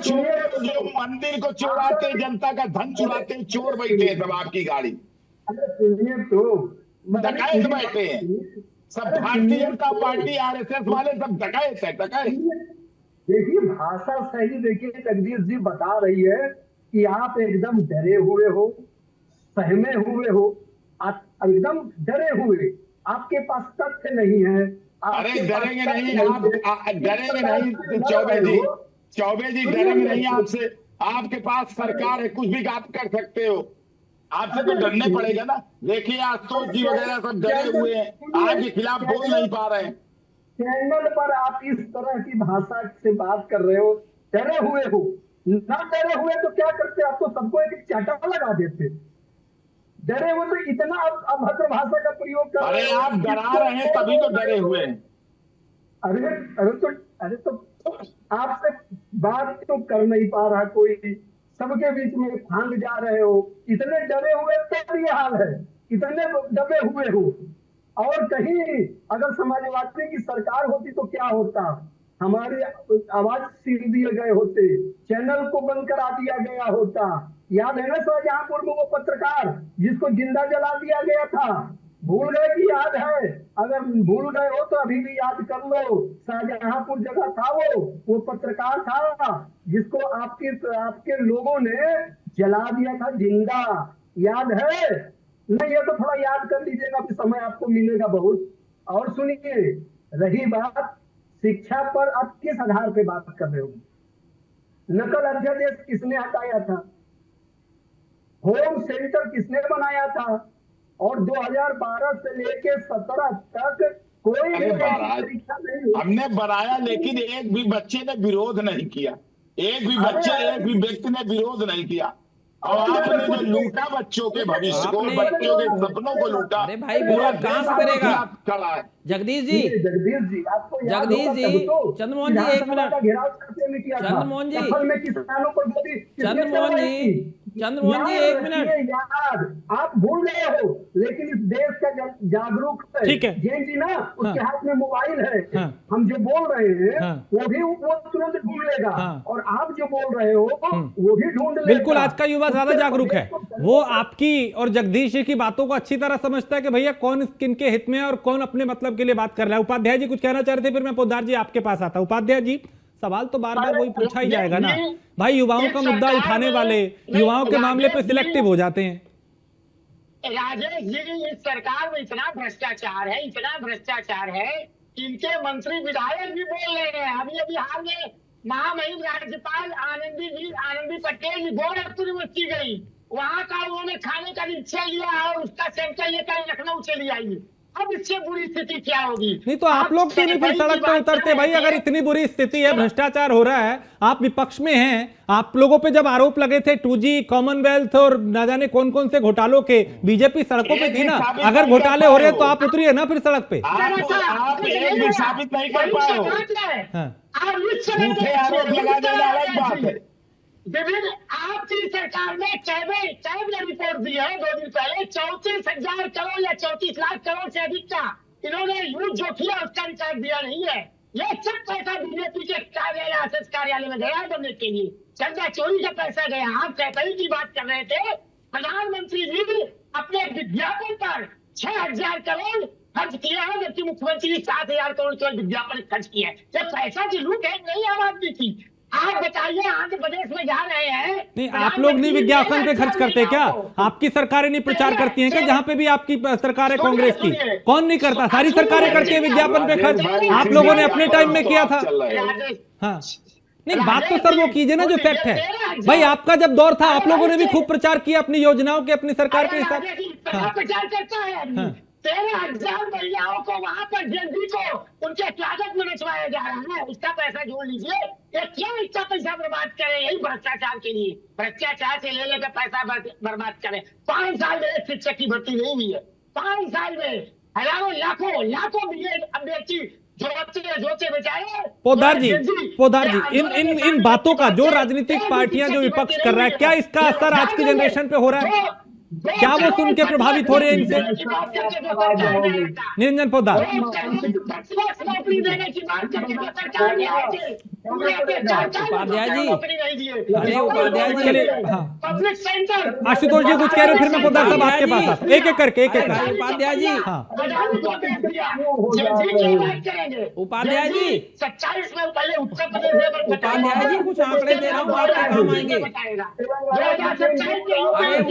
मंदिर को चुराते, जनता का धन चुराते, चोर बैठे हैं सब आपकी गाड़ी। अरे सुनिए तो, डकैत बैठे हैं सब। भारतीय जनता पार्टी आरएसएस वाले सब डकैत है, डकैत। देखिए भाषा सही, देखिए जगदीश जी बता रही है कि आप एकदम डरे हुए हो, सहमे हुए हो, आप एकदम डरे हुए, आपके पास तथ्य नहीं है। अरे डरेंगे नहीं आप, डरेंगे नहीं चौबे जी डरेंगे नहीं आपसे। आपके पास सरकार है, कुछ भी आप कर सकते हो, आपसे तो डरने पड़ेगा ना। देखिए आशुतोष जी वगैरह सब डरे हुए हैं, आपके खिलाफ बोल नहीं पा रहे हैं। चैनल पर आप इस तरह की भाषा से बात कर रहे हो, डरे हुए हो। ना डरे हुए तो क्या करते? आप तो सबको एक चाटा लगा देते। डरे हुए तो इतना अभद्र भाषा का प्रयोग कर रहे हैं। अरे आप डरा रहे हैं तभी तो डरे हुए हैं। अरे तो आपसे बात तो कर नहीं पा रहा कोई, सबके बीच में फांग जा रहे हो। इतने डरे हुए तब ये हाल है, इतने दबे हुए हो। और कहीं अगर समाजवादी की सरकार होती तो क्या होता? हमारी आवाज छीन दिए गए होते, चैनल को बंद करा दिया गया होता। याद है ना शाहजहांपुर में वो पत्रकार जिसको जिंदा जला दिया गया था? भूल गए कि याद है? अगर भूल गए हो तो अभी भी याद कर लो। शाहजहांपुर जगह था वो पत्रकार था जिसको आपके लोगों ने जला दिया था जिंदा। याद है? नहीं, ये तो थोड़ा याद कर लीजिएगा, फिर समय आपको मिलेगा बहुत। और सुनिए, रही बात शिक्षा पर, आप किस आधार पे बात कर रहे हो? नकल अध्यादेश किसने हटाया था? होम सेंटर किसने बनाया था? और 2012 से लेके 17 तक कोई परीक्षा नहीं। हमने बनाया, लेकिन एक भी बच्चे ने विरोध नहीं किया, एक भी व्यक्ति ने विरोध नहीं किया। और आपने जो लूटा बच्चों के भविष्य को, बच्चों के सपनों को लूटा। अरे भाई विरोध कहां से करेगा? जगदीश जी, आपको जगदीश जी, चंद्रमोहन जी एक मिनट, चंद्रमोहन जी, चंद्रमोहन जी एक मिनट। आप भूल गए हो, लेकिन इस देश का जागरूक जैन जी ना, उसके हाथ में मोबाइल है। हम जो बोल रहे हैं वो तुरंत ढूंढ लेगा, और आप जो बोल रहे हो वो भी ढूंढ लेगा। बिल्कुल, आज का युवा ज्यादा जागरूक है। वो आपकी और जगदीश जी की बातों को अच्छी तरह समझता है कि भैया कौन किनके हित में है और कौन अपने मतलब के लिए बात कर रहा है। उपाध्याय जी कुछ कहना चाह रहे थे, फिर मैं पोद्दार जी आपके पास आता हूं। उपाध्याय जी, सवाल तो बार बार वही पूछा ही जाएगा ना भाई, युवाओं का मुद्दा उठाने वाले युवाओं के मामले पे सिलेक्टिव हो जाते हैं। राजेश जी, इस सरकार में इतना भ्रष्टाचार है इनके मंत्री विधायक भी बोल रहे हैं। अभी अभी हाल में महामहिम राज्यपाल आनंदी पटेल जी गोरखपुर यूनिवर्सिटी गई, वहां का उन्होंने खाने का निश्चय लिया और उसका सैंपल लेकर लखनऊ चली आई। अब इससे बुरी स्थिति क्या होगी? नहीं तो आप लोग क्यों नहीं फिर सड़क पे उतरते भाई? अगर इतनी बुरी स्थिति है, भ्रष्टाचार हो रहा है, आप विपक्ष में हैं, आप लोगों पे जब आरोप लगे थे 2G कॉमनवेल्थ और ना जाने कौन कौन से घोटालों के, बीजेपी सड़कों पे थी ना। अगर घोटाले हो रहे हैं तो आप उतरिए ना फिर सड़क पे। आप एक भी साबित नहीं कर पाए हो। झूठे आरोप लगा देना अलग बात है। विभिन्न आपकी सरकार ने कैब ने रिपोर्ट दी है 2 दिन पहले, 34,000 करोड़ या 34 लाख करोड़ से अधिक का इन्होंने यूज जो किया उसका रिकॉर्ड दिया नहीं है। ये सब पैसा बीजेपी के कार्यालय आरएसएस कार्यालय में गया बनने के लिए, चंदा चोरी का पैसा गया। आप कैपेई की बात कर रहे थे, प्रधानमंत्री जी अपने विज्ञापन पर 6,000 करोड़ खर्च किया है, जबकि मुख्यमंत्री 7,000 करोड़ केवल विज्ञापन खर्च किया है। जब पैसा की लूट है नहीं आम आदमी की। आप बताइए, आंध्र प्रदेश में जा रहे हैं, नहीं आप लोग नहीं विज्ञापन पे खर्च करते क्या? आपकी सरकारें नहीं प्रचार करती हैं क्या जहां पे भी आपकी सरकार है कांग्रेस की? कौन नहीं करता? सारी सरकारें करती है विज्ञापन पे खर्च। आप लोगों ने अपने टाइम में किया था। हाँ नहीं, बात तो सर वो कीजिए ना जो फैक्ट है। भाई आपका जब दौर था आप लोगों ने भी खूब प्रचार किया अपनी योजनाओं के, अपनी सरकार के हिसाब। प्रचार करता है। 13,000 महिलाओं को वहां पर जल्दी को उनके स्वागत में नचवाया जा रहा है। इसका पैसा जोड़ लीजिए। ये क्यों इतना पैसा बर्बाद करें? यही भ्रष्टाचार के लिए, भ्रष्टाचार से ले लेकर पैसा बर्बाद करें। 5 साल में एक शिक्षक की भर्ती नहीं हुई है। 5 साल में हजारों लाखों बीएड अभ्यर्थी जोते बेचारे। पोद्दार जी इन बातों का जो राजनीतिक पार्टियां जो विपक्ष कर रहा है, क्या इसका असर आज की जनरेशन पे हो रहा है? क्या वो सुन के प्रभावित हो रहे हैं इनसे? निरंजन पोद्दार, उपाध्याय जी, अरे उपाध्याय जी, चलिए आशुतोष जी कुछ कह रहे, फिर मैं पोद्दार साहब आपके पास आता हूं। एक एक करके उपाध्याय जी। हाँ उपाध्याय जी, 27 में पहले उत्तर प्रदेश में उपाध्याय जी कुछ आंकड़े दे रहा हूँ, आपके काम आएंगे। अरे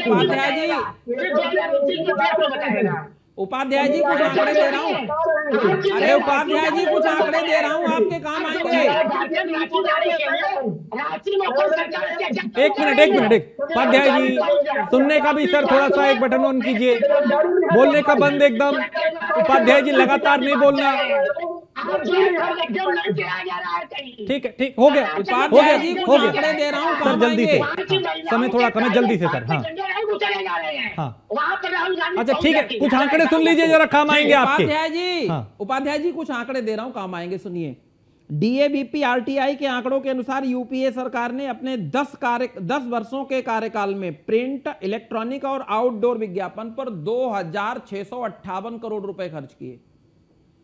उपाध्याय जी, उपाध्याय जी कुछ आंकड़े दे रहा हूँ। अरे उपाध्याय जी कुछ आंकड़े दे रहा हूँ, आपके काम आएंगे। एक मिनट उपाध्याय जी, सुनने का भी सर थोड़ा सा एक बटन ऑन कीजिए, बोलने का बंद एकदम। उपाध्याय जी लगातार नहीं बोलना। ठीक है, हो गया उपाध्याय जी कुछ आंकड़े दे रहा हूँ, सर जल्दी से। समय थोड़ा कम है, जल्दी से सर। हाँ अच्छा ठीक है, कुछ आंकड़े सुन लीजिए जरा, काम आएंगे आपके। उपाध्याय जी कुछ आंकड़े दे रहा हूं, काम आएंगे, सुनिए। डीएबीपी आरटीआई के आंकड़ों के अनुसार यूपीए सरकार ने अपने 10 वर्षों के कार्यकाल में प्रिंट, इलेक्ट्रॉनिक और आउटडोर विज्ञापन पर 2,658 करोड़ रुपए खर्च किए।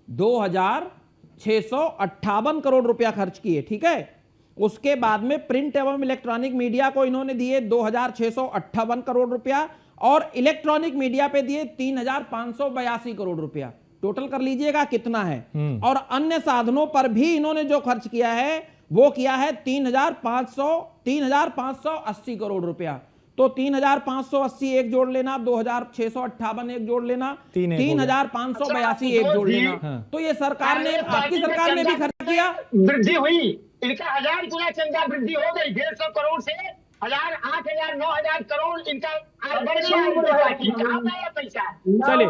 2,658 करोड़ रुपया खर्च किए, ठीक है। उसके बाद में प्रिंट एवं इलेक्ट्रॉनिक मीडिया को इन्होंने दिए 2,658 करोड़ रुपया और इलेक्ट्रॉनिक मीडिया पे दिए 3,582 करोड़ रुपया। टोटल कर लीजिएगा कितना है। और अन्य साधनों पर भी इन्होंने जो खर्च किया है वो किया है 3,580 करोड़ रुपया। तो 3,580 एक जोड़ लेना, 2,658 एक जोड़ लेना, 3,582 एक जोड़ लेना। तो ये सरकार ने, आपकी सरकार ने भी खर्च किया। वृद्धि हुई, इनका 1000 गुना चंदा वृद्धि हो गई। 150 करोड़ से 1,000, 8,000, 9,000 करोड़ इनका पैसा। चलिए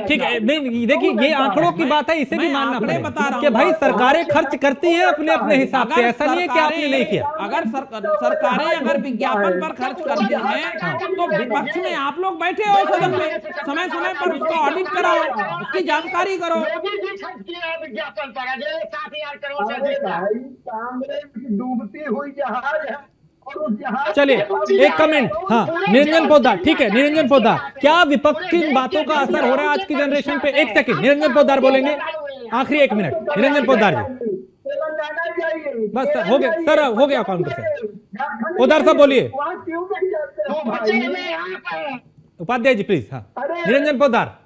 ठीक है, नहीं देखिए ये आंकड़ों की बात है, इसे भी मानना पड़ेगा कि भाई सरकारें खर्च करती हैं अपने अपने हिसाब से। ऐसा नहीं है कि आपने नहीं किया। अगर सरकारें अगर विज्ञापन पर खर्च करती हैं तो विपक्ष में आप लोग बैठे हो सदन में, समय समय पर उसका ऑडिट कराओ, उसकी जानकारी करो। विज्ञापन पर 7,000 करोड़ डूबती हुई जहाज है। चलिए एक कमेंट। हाँ निरंजन पोद्दार, ठीक है निरंजन पोद्दार, क्या विपक्ष की इन बातों का असर हो रहा है आज की जनरेशन पे? एक सेकंड, निरंजन पोद्दार बोलेंगे, आखिरी 1 मिनट। निरंजन पोद्दार जी बस सर, हो गया सर, हो गया काउंटर सर। पोद्दार साहब बोलिए। उपाध्याय जी प्लीज। हाँ निरंजन पोद्दार,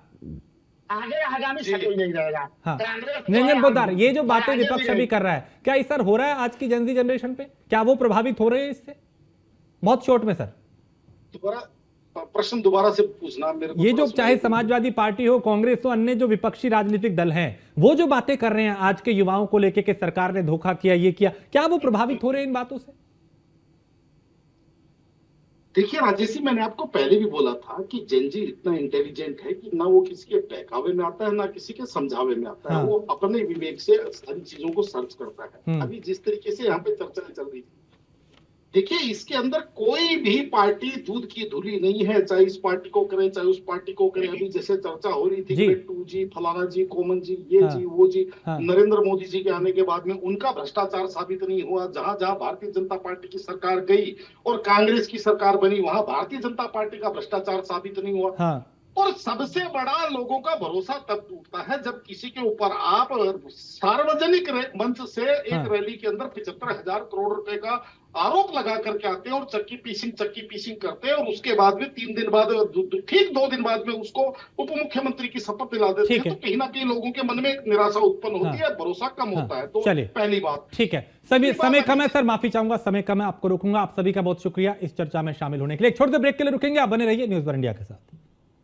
आगे आगामी शेड्यूल नहीं रहेगा। हाँ निरंजन पोद्दार, ये जो बातें विपक्ष अभी कर रहा है, क्या असर हो रहा है आज की जनरेशन पे? क्या वो प्रभावित हो रहे हैं इससे? बहुत शॉर्ट में सर। प्रश्न दोबारा से पूछना मेरे को। ये जो चाहे समाजवादी पार्टी हो, कांग्रेस हो, अन्य जो विपक्षी राजनीतिक दल हैं, वो जो बातें कर रहे हैं आज के युवाओं को लेकर के सरकार ने धोखा किया, ये किया, क्या वो प्रभावित हो रहे हैं इन बातों से? देखिए राजेश जी, मैंने आपको पहले भी बोला था कि जेनजी इतना इंटेलिजेंट है कि ना वो किसी के बहकावे में आता है ना किसी के समझावे में आता है। वो अपने विवेक से सारी चीजों को सर्च करता है। अभी जिस तरीके से यहाँ पे चर्चा चल रही थी, देखिए इसके अंदर कोई भी पार्टी दूध की धुली नहीं है, चाहे इस पार्टी को करें चाहे उस पार्टी को करें। अभी जैसे चर्चा हो रही थी बिट्टू जी, फलाना जी, कोमन जी, ये जी, वो जी, नरेंद्र मोदी जी के आने के बाद में उनका भ्रष्टाचार साबित नहीं हुआ। जहां जहां भारतीय जनता पार्टी की सरकार गई और कांग्रेस की सरकार बनी, वहां भारतीय जनता पार्टी का भ्रष्टाचार साबित नहीं हुआ। और सबसे बड़ा लोगों का भरोसा तब टूटता है जब किसी के ऊपर आप सार्वजनिक मंच से एक रैली के अंदर 75,000 करोड़ रुपए का आरोप लगा करके आते हैं और चक्की पीसिंग करते हैं और उसके बाद में 3 दिन बाद, ठीक 2 दिन बाद में उसको उप मुख्यमंत्री की शपथ दिला देते हैं। तो कहीं ना कहीं लोगों के मन में एक निराशा उत्पन्न होती है, भरोसा कम होता है। तो पहली बात। ठीक है, समय कम है सर, माफी चाहूंगा, समय कम है, आपको रोकूंगा। आप सभी का बहुत शुक्रिया इस चर्चा में शामिल होने के लिए। एक छोटे ब्रेक के लिए रुकेंगे, आप बने रहिए न्यूज़ वन इंडिया के साथ।